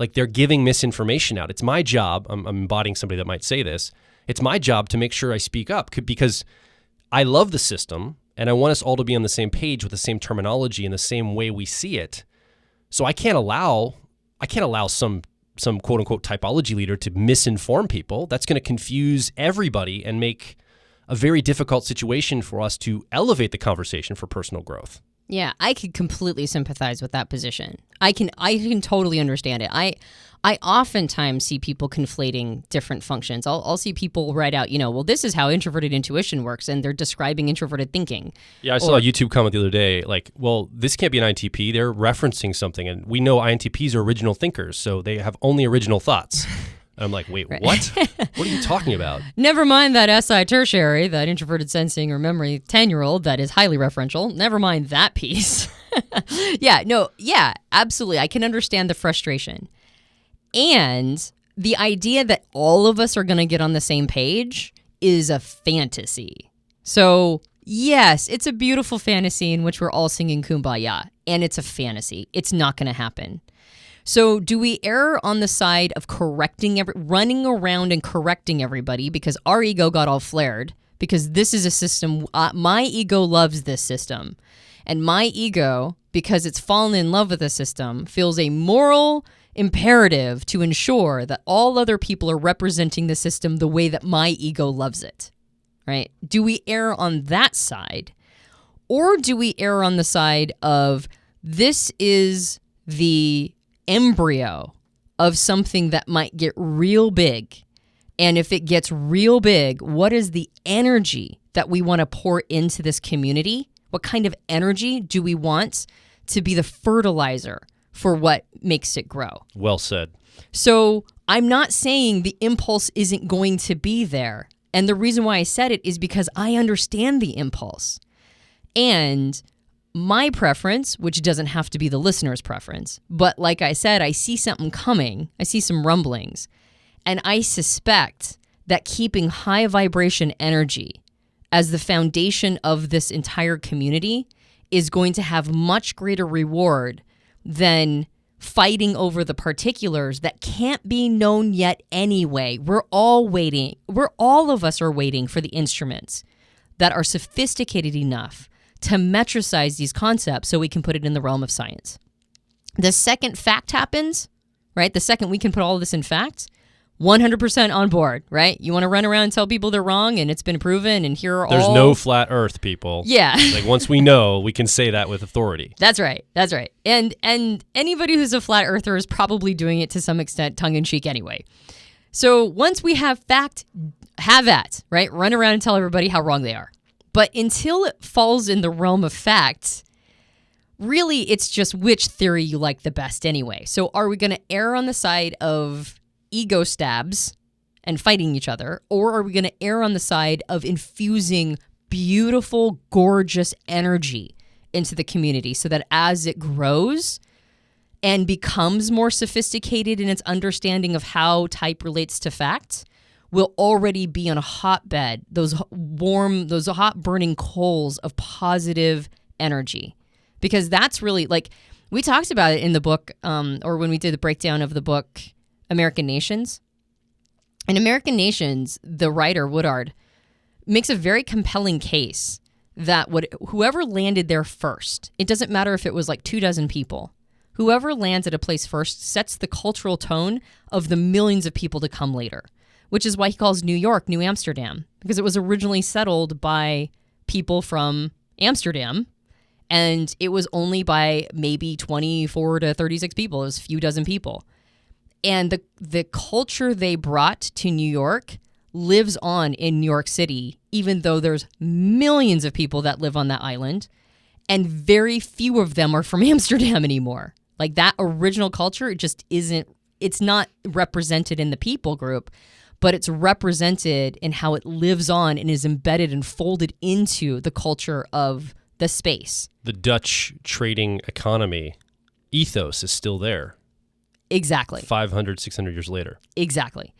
Like, they're giving misinformation out. It's my job, I'm embodying somebody that might say this, it's my job to make sure I speak up, because I love the system and I want us all to be on the same page with the same terminology and the same way we see it. So I can't allow some quote unquote typology leader to misinform people. That's going to confuse everybody and make a very difficult situation for us to elevate the conversation for personal growth. Yeah, I could completely sympathize with that position. I can totally understand it. I oftentimes see people conflating different functions. I'll see people write out, well, this is how introverted intuition works, and they're describing introverted thinking. Yeah, I saw a YouTube comment the other day, like, well, this can't be an INTP. They're referencing something, and we know INTPs are original thinkers, so they have only original thoughts. And I'm like, wait, what? What are you talking about? Never mind that SI tertiary, that introverted sensing or memory 10-year-old that is highly referential. Never mind that piece. Yeah, absolutely. I can understand the frustration. And the idea that all of us are going to get on the same page is a fantasy. So, yes, it's a beautiful fantasy in which we're all singing Kumbaya, and it's a fantasy. It's not going to happen. So do we err on the side of running around and correcting everybody because our ego got all flared? Because this is a system, my ego loves this system. And my ego, because it's fallen in love with the system, feels a moral imperative to ensure that all other people are representing the system the way that my ego loves it, right? Do we err on that side? Or do we err on the side of this is the embryo of something that might get real big. And if it gets real big, what is the energy that we want to pour into this community? What kind of energy do we want to be the fertilizer for what makes it grow? Well said. So I'm not saying the impulse isn't going to be there. And the reason why I said it is because I understand the impulse. And my preference, which doesn't have to be the listener's preference, but like I said, I see something coming. I see some rumblings. And I suspect that keeping high vibration energy as the foundation of this entire community is going to have much greater reward than fighting over the particulars that can't be known yet anyway. We're all waiting. All of us are waiting for the instruments that are sophisticated enough to metricize these concepts so we can put it in the realm of science. The second fact happens, right? The second we can put all of this in fact, 100% on board, right? You want to run around and tell people they're wrong and it's been proven and here are There's all... no flat earth, people. Yeah. Like once we know, we can say that with authority. That's right. That's right. And anybody who's a flat earther is probably doing it to some extent tongue-in-cheek anyway. So once we have fact, have at, right? Run around and tell everybody how wrong they are. But until it falls in the realm of fact, really it's just which theory you like the best anyway. So are we going to err on the side of ego stabs and fighting each other, or are we going to err on the side of infusing beautiful, gorgeous energy into the community so that as it grows and becomes more sophisticated in its understanding of how type relates to fact, we'll already be on a hotbed, those hot burning coals of positive energy? Because that's really, like, we talked about it in the book, or when we did the breakdown of the book, American Nations. In American Nations, the writer, Woodard, makes a very compelling case that whoever landed there first, it doesn't matter if it was like 24 people, whoever lands at a place first sets the cultural tone of the millions of people to come later, which is why he calls New York New Amsterdam, because it was originally settled by people from Amsterdam, and it was only by maybe 24 to 36 people. It was a few dozen people. And the culture they brought to New York lives on in New York City, even though there's millions of people that live on that island, and very few of them are from Amsterdam anymore. Like, that original culture, it just isn't, it's not represented in the people group, but it's represented in how it lives on and is embedded and folded into the culture of the space. The Dutch trading economy ethos is still there. Exactly. 500, 600 years later. Exactly.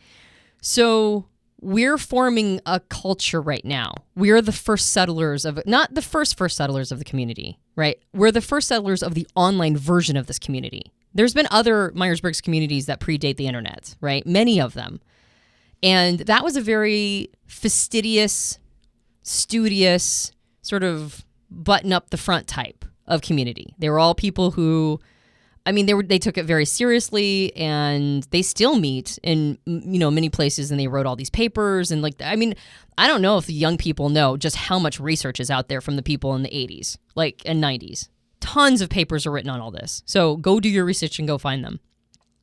So we're forming a culture right now. We're the first settlers of, not the first settlers of the community, right? We're the first settlers of the online version of this community. There's been other Myers-Briggs communities that predate the internet, right? Many of them. And that was a very fastidious, studious, sort of button up the front type of community. They were all people who, I mean, they took it very seriously, and they still meet in, many places, and they wrote all these papers. And I don't know if the young people know just how much research is out there from the people in the 80s, and 90s. Tons of papers are written on all this. So go do your research and go find them.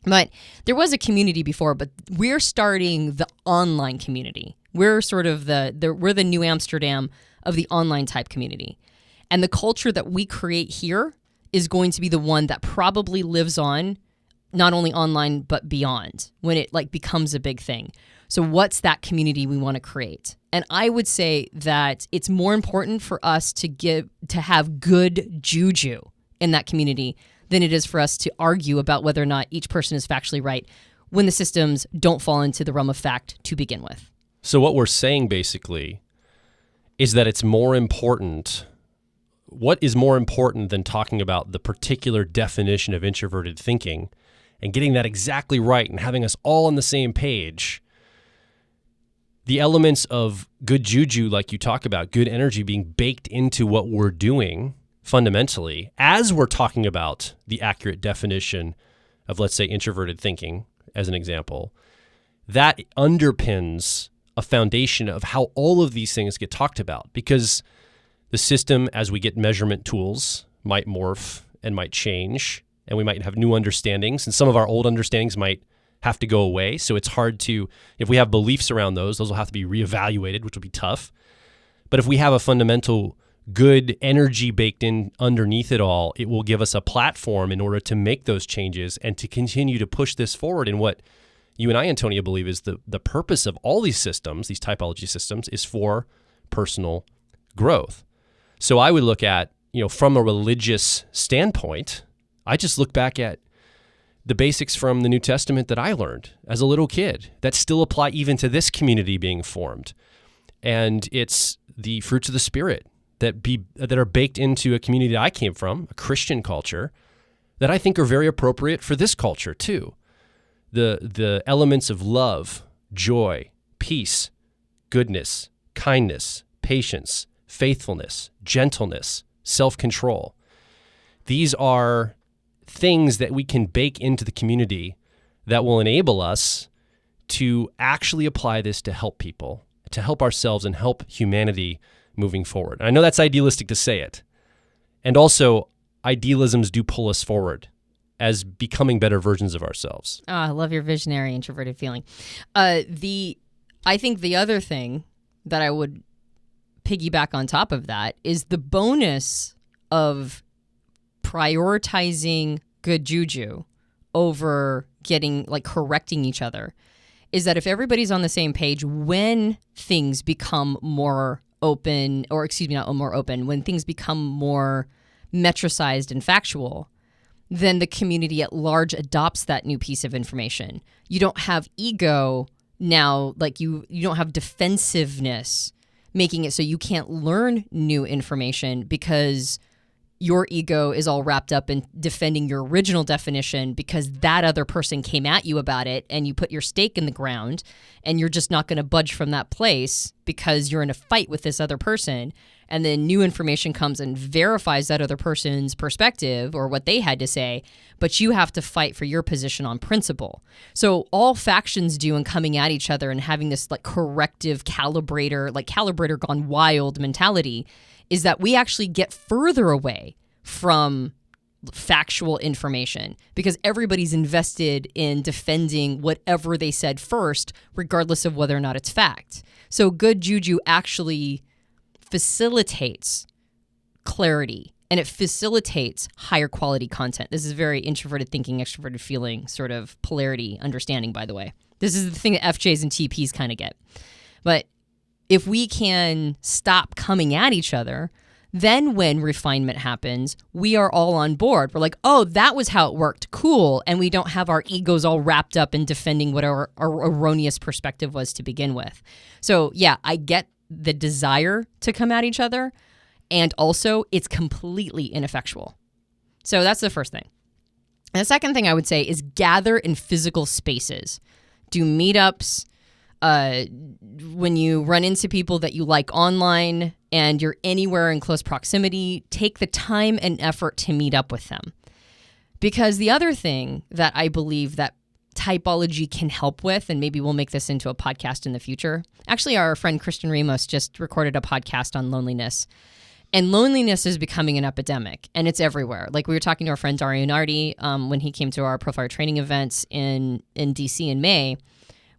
But there was a community before, but we're starting the online community. We're sort of we're the New Amsterdam of the online type community. And the culture that we create here is going to be the one that probably lives on, not only online, but beyond, when it becomes a big thing. So what's that community we want to create? And I would say that it's more important for us to have good juju in that community than it is for us to argue about whether or not each person is factually right when the systems don't fall into the realm of fact to begin with. So what we're saying basically is that it's more important. What is more important than talking about the particular definition of introverted thinking and getting that exactly right and having us all on the same page? The elements of good juju, like you talk about, good energy being baked into what we're doing fundamentally, as we're talking about the accurate definition of, let's say, introverted thinking, as an example, that underpins a foundation of how all of these things get talked about, because the system, as we get measurement tools, might morph and might change and we might have new understandings, and some of our old understandings might have to go away. So it's hard to, if we have beliefs around those will have to be reevaluated, which will be tough. But if we have a fundamental good energy baked in underneath it all, it will give us a platform in order to make those changes and to continue to push this forward. And what you and I, Antonia, believe is the purpose of all these systems, these typology systems, is for personal growth. So I would look at, from a religious standpoint, I just look back at the basics from the New Testament that I learned as a little kid that still apply even to this community being formed. And it's the fruits of the Spirit that are baked into a community that I came from, a Christian culture, that I think are very appropriate for this culture too. The elements of love, joy, peace, goodness, kindness, patience, faithfulness, gentleness, self-control. These are things that we can bake into the community that will enable us to actually apply this to help people, to help ourselves and help humanity moving forward. I know that's idealistic to say it. And also, idealisms do pull us forward as becoming better versions of ourselves. Oh, I love your visionary introverted feeling. I think the other thing that I would piggyback on top of that is the bonus of prioritizing good juju over correcting each other is that if everybody's on the same page, when things become more open, when things become more metricized and factual, then the community at large adopts that new piece of information. You don't have ego now, you don't have defensiveness making it so you can't learn new information because your ego is all wrapped up in defending your original definition because that other person came at you about it and you put your stake in the ground and you're just not going to budge from that place because you're in a fight with this other person. And then new information comes and verifies that other person's perspective or what they had to say, but you have to fight for your position on principle. So all factions do in coming at each other and having this corrective calibrator gone wild mentality is that we actually get further away from factual information because everybody's invested in defending whatever they said first, regardless of whether or not it's fact. So good juju actually facilitates clarity and it facilitates higher quality content. This is very introverted thinking, extroverted feeling sort of polarity understanding, by the way. This is the thing that FJs and TPs kind of get. But if we can stop coming at each other, then when refinement happens, we are all on board. We're like, oh, that was how it worked. Cool. And we don't have our egos all wrapped up in defending what our erroneous perspective was to begin with. So yeah, I get the desire to come at each other. And also it's completely ineffectual. So that's the first thing. And the second thing I would say is gather in physical spaces. Do meetups. When you run into people that you like online and you're anywhere in close proximity, take the time and effort to meet up with them. Because the other thing that I believe that typology can help with, and maybe we'll make this into a podcast in the future. Actually, our friend Kristen Ramos just recorded a podcast on loneliness. And loneliness is becoming an epidemic, and it's everywhere. Like we were talking to our friend Dario Nardi when he came to our Profile Training events in DC in May.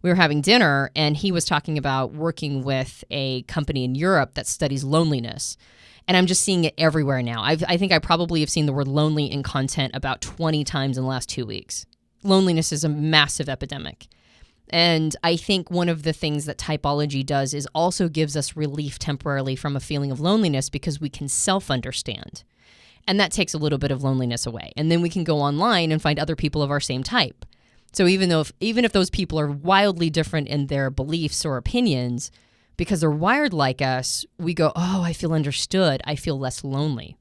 We were having dinner, and he was talking about working with a company in Europe that studies loneliness. And I'm just seeing it everywhere now. I think I probably have seen the word lonely in content about 20 times in the last 2 weeks. Loneliness is a massive epidemic. And I think one of the things that typology does is also gives us relief temporarily from a feeling of loneliness because we can self-understand. And that takes a little bit of loneliness away. And then we can go online and find other people of our same type. So even if those people are wildly different in their beliefs or opinions, because they're wired like us, we go, oh, I feel understood. I feel less lonely.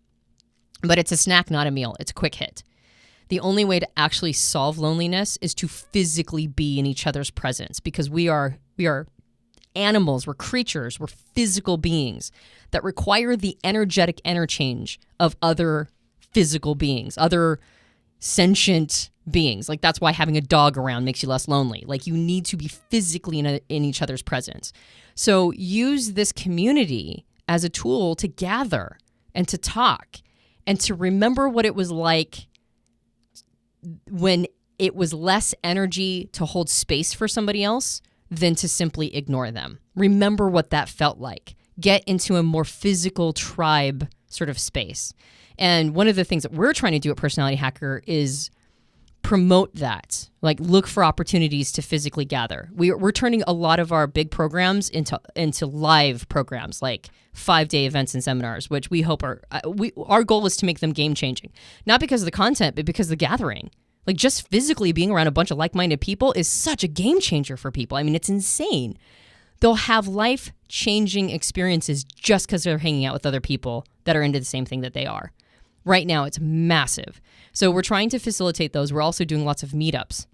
But it's a snack, not a meal. It's a quick hit. The only way to actually solve loneliness is to physically be in each other's presence because we are animals, we're creatures, we're physical beings that require the energetic interchange of other physical beings, other sentient beings. Like that's why having a dog around makes you less lonely. Like you need to be physically in each other's presence. So use this community as a tool to gather and to talk and to remember what it was like when it was less energy to hold space for somebody else than to simply ignore them. Remember what that felt like. Get into a more physical tribe sort of space. And one of the things that we're trying to do at Personality Hacker is promote that. Like, look for opportunities to physically gather. We're turning a lot of our big programs into live programs, like 5-day events and seminars, which we hope are our goal is to make them game changing. Not because of the content, but because of the gathering. Like, just physically being around a bunch of like-minded people is such a game changer for people. I mean, it's insane. They'll have life-changing experiences just because they're hanging out with other people that are into the same thing that they are. Right now, it's massive. So we're trying to facilitate those. We're also doing lots of meetups.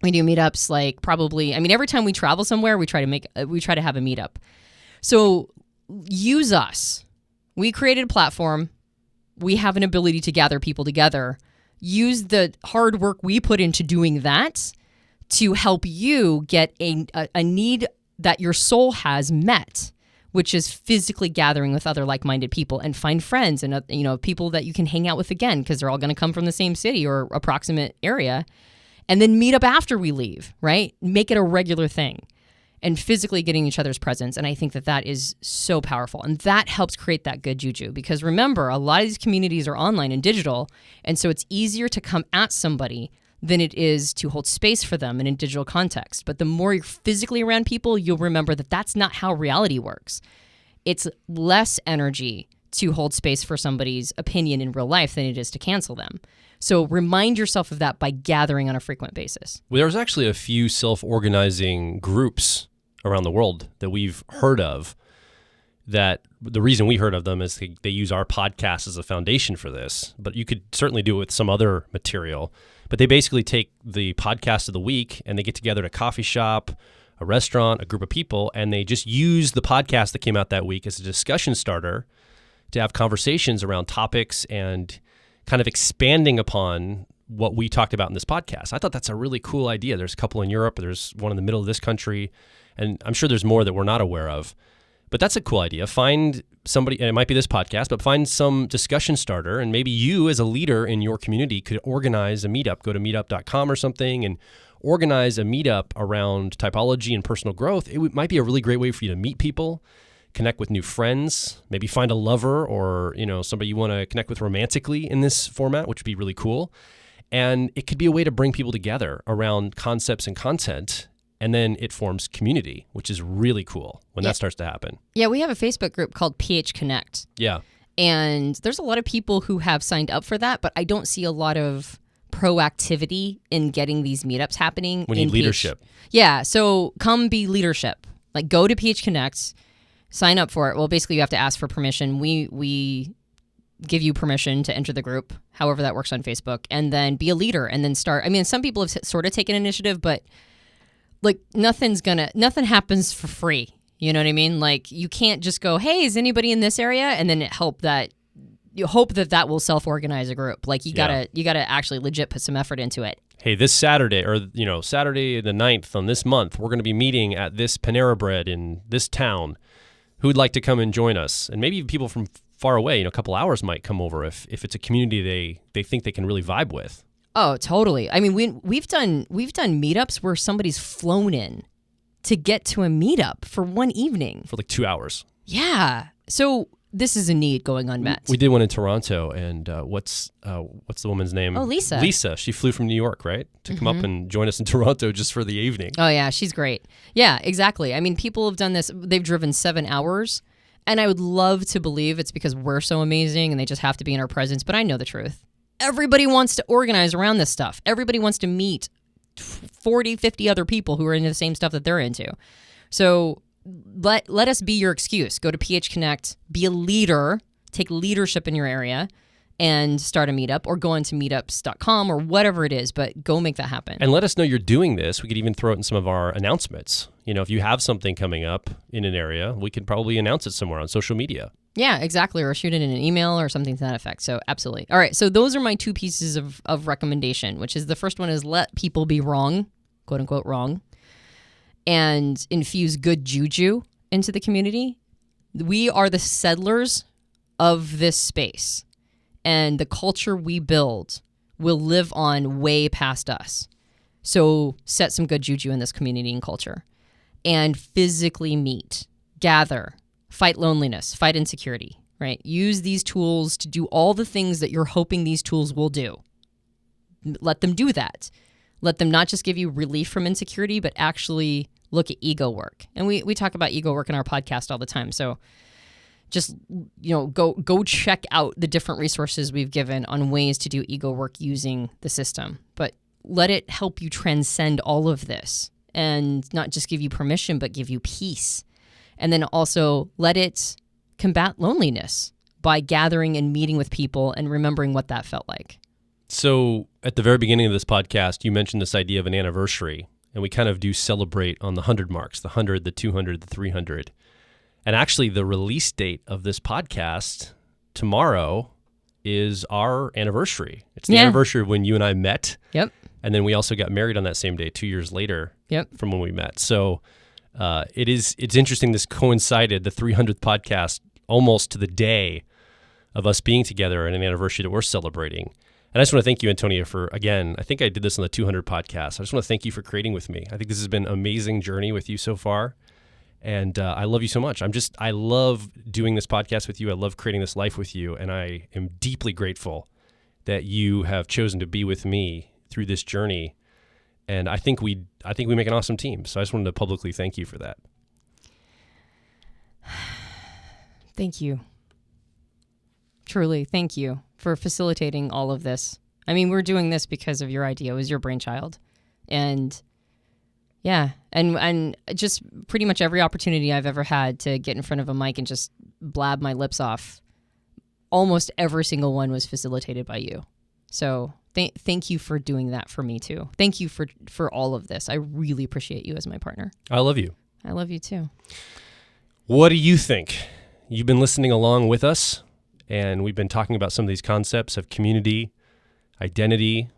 We do meetups like probably, I mean, every time we travel somewhere, we try to have a meetup. So use us. We created a platform. We have an ability to gather people together. Use the hard work we put into doing that to help you get a need that your soul has met, which is physically gathering with other like-minded people and find friends and people that you can hang out with again, because they're all going to come from the same city or approximate area, and then meet up after we leave, right? Make it a regular thing and physically getting each other's presence. And I think that is so powerful. And that helps create that good juju, because remember, a lot of these communities are online and digital. And so it's easier to come at somebody than it is to hold space for them in a digital context. But the more you're physically around people, you'll remember that that's not how reality works. It's less energy to hold space for somebody's opinion in real life than it is to cancel them. So remind yourself of that by gathering on a frequent basis. Well, there's actually a few self-organizing groups around the world that we've heard of, that the reason we heard of them is they use our podcast as a foundation for this, but you could certainly do it with some other material. But they basically take the podcast of the week and they get together at a coffee shop, a restaurant, a group of people, and they just use the podcast that came out that week as a discussion starter to have conversations around topics and kind of expanding upon what we talked about in this podcast. I thought that's a really cool idea. There's a couple in Europe, there's one in the middle of this country, and I'm sure there's more that we're not aware of. But that's a cool idea. Find somebody, and it might be this podcast, but find some discussion starter, and maybe you as a leader in your community could organize a meetup. Go to meetup.com or something and organize a meetup around typology and personal growth. It might be a really great way for you to meet people, connect with new friends, maybe find a lover or somebody you want to connect with romantically in this format, which would be really cool. And it could be a way to bring people together around concepts and content. And then it forms community, which is really cool when that starts to happen. Yeah, we have a Facebook group called PH Connect. Yeah. And there's a lot of people who have signed up for that, but I don't see a lot of proactivity in getting these meetups happening. We need leadership. Yeah, so come be leadership. Like, go to PH Connect, sign up for it. Well, basically you have to ask for permission. We give you permission to enter the group, however that works on Facebook, and then be a leader and then start. I mean, some people have sort of taken initiative, but like nothing happens for free. You know what I mean? Like, you can't just go, hey, is anybody in this area? And then you hope that will self-organize a group. Like, you gotta actually legit put some effort into it. Hey, this Saturday Saturday the 9th on this month, we're going to be meeting at this Panera Bread in this town. Who'd like to come and join us? And maybe even people from far away, a couple hours might come over if it's a community they think they can really vibe with. Oh, totally. I mean, we've done meetups where somebody's flown in to get to a meetup for one evening. For like 2 hours. Yeah. So this is a need going unmet. We did one in Toronto, and what's the woman's name? Oh, Lisa. Lisa. She flew from New York, right? To come up and join us in Toronto just for the evening. Oh, yeah. She's great. Yeah, exactly. I mean, people have done this. They've driven 7 hours, and I would love to believe it's because we're so amazing and they just have to be in our presence, but I know the truth. Everybody wants to organize around this stuff. Everybody wants to meet 40, 50 other people who are into the same stuff that they're into. So let us be your excuse. Go to PH Connect, be a leader, take leadership in your area, and start a meetup, or go into meetups.com or whatever it is, but go make that happen. And let us know you're doing this. We could even throw it in some of our announcements. If you have something coming up in an area, we could probably announce it somewhere on social media. Yeah, exactly. Or shoot it in an email or something to that effect. So absolutely. All right. So those are my 2 pieces of recommendation, which is the first one is let people be wrong, quote unquote wrong, and infuse good juju into the community. We are the settlers of this space, and the culture we build will live on way past us. So set some good juju in this community and culture. And physically meet, gather, fight loneliness, fight insecurity, right? Use these tools to do all the things that you're hoping these tools will do. Let them do that. Let them not just give you relief from insecurity, but actually look at ego work. And we talk about ego work in our podcast all the time. So just, go check out the different resources we've given on ways to do ego work using the system. But let it help you transcend all of this and not just give you permission, but give you peace. And then also let it combat loneliness by gathering and meeting with people and remembering what that felt like. So at the very beginning of this podcast, you mentioned this idea of an anniversary, and we kind of do celebrate on the 100 marks, the 100, the 200, the 300. And actually, the release date of this podcast tomorrow is our anniversary. It's the anniversary of when you and I met. Yep. And then we also got married on that same day, 2 years later from when we met. So it's interesting. This coincided, the 300th podcast, almost to the day of us being together and an anniversary that we're celebrating. And I just want to thank you, Antonia, for, again, I think I did this on the 200 podcast. I just want to thank you for creating with me. I think this has been an amazing journey with you so far. And I love you so much. I love doing this podcast with you. I love creating this life with you. And I am deeply grateful that you have chosen to be with me through this journey. And I think we make an awesome team. So I just wanted to publicly thank you for that. Thank you. Truly, thank you for facilitating all of this. I mean, we're doing this because of your idea. It was your brainchild. And yeah, and just pretty much every opportunity I've ever had to get in front of a mic and just blab my lips off, almost every single one was facilitated by you. So thank you for doing that for me too. Thank you for all of this. I really appreciate you as my partner. I love you. I love you too. What do you think? You've been listening along with us, and we've been talking about some of these concepts of community, identity,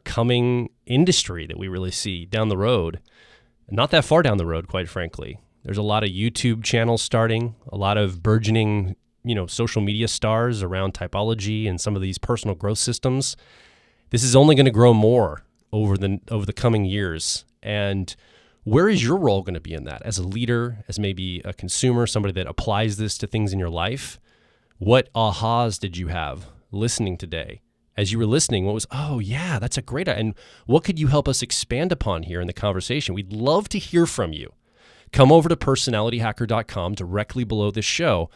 coming industry that we really see down the road. Not that far down the road, quite frankly. There's a lot of YouTube channels starting, a lot of burgeoning, social media stars around typology and some of these personal growth systems. This is only going to grow more over the coming years. And where is your role going to be in that as a leader, as maybe a consumer, somebody that applies this to things in your life? What ahas did you have listening today? As you were listening, what was, oh yeah, that's a great idea. And what could you help us expand upon here in the conversation? We'd love to hear from you. Come over to personalityhacker.com directly below this show.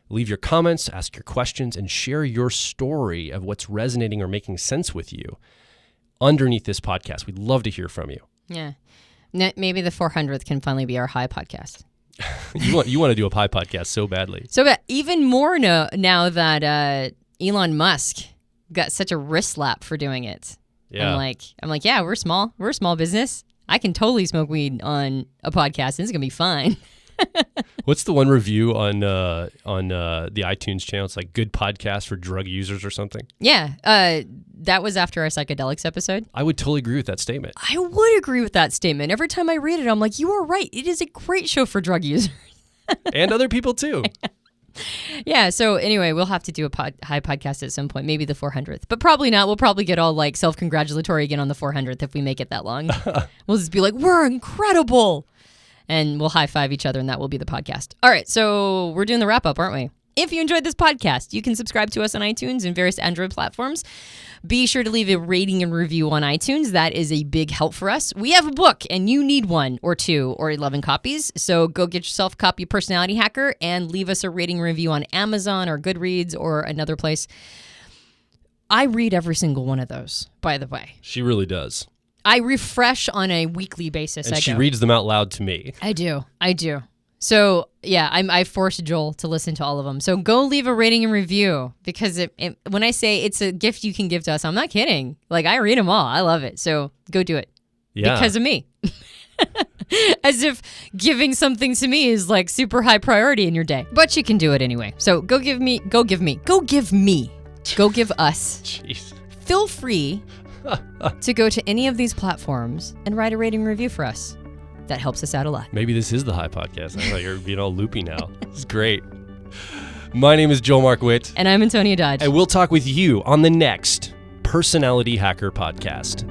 Leave your comments, ask your questions, and share your story of what's resonating or making sense with you underneath this podcast. We'd love to hear from you. Yeah. Maybe the 400th can finally be our high podcast. You want to do a pie podcast so badly. So even more now that Elon Musk got such a wrist slap for doing it. Yeah. I'm like, yeah, we're small. We're a small business. I can totally smoke weed on a podcast, and it's gonna be fine. What's the one review on the iTunes channel? It's like good podcast for drug users or something. Yeah, that was after our psychedelics episode. I would totally agree with that statement. I would agree with that statement. Every time I read it, I'm like, you are right. It is a great show for drug users. And other people too. Yeah, so anyway, we'll have to do a high podcast at some point, maybe the 400th. But probably not. We'll probably get all like self-congratulatory again on the 400th if we make it that long. We'll just be like, we're incredible. And we'll high-five each other, and that will be the podcast. All right, so we're doing the wrap-up, aren't we? If you enjoyed this podcast, you can subscribe to us on iTunes and various Android platforms. Be sure to leave a rating and review on iTunes. That is a big help for us. We have a book, and you need 1 or 2 or 11 copies. So go get yourself a copy of Personality Hacker and leave us a rating and review on Amazon or Goodreads or another place. I read every single one of those, by the way. She really does. I refresh on a weekly basis. And she reads them out loud to me. I do. So, yeah, I forced Joel to listen to all of them. So go leave a rating and review because when I say it's a gift you can give to us, I'm not kidding. Like, I read them all. I love it. So go do it. Yeah. Because of me. As if giving something to me is like super high priority in your day. But you can do it anyway. So go give us. Jeez. Feel free to go to any of these platforms and write a rating review for us. That helps us out a lot. Maybe this is the high podcast. I thought you're being all loopy now. It's great. My name is Joel Mark Witt. And I'm Antonia Dodge. And we'll talk with you on the next Personality Hacker Podcast.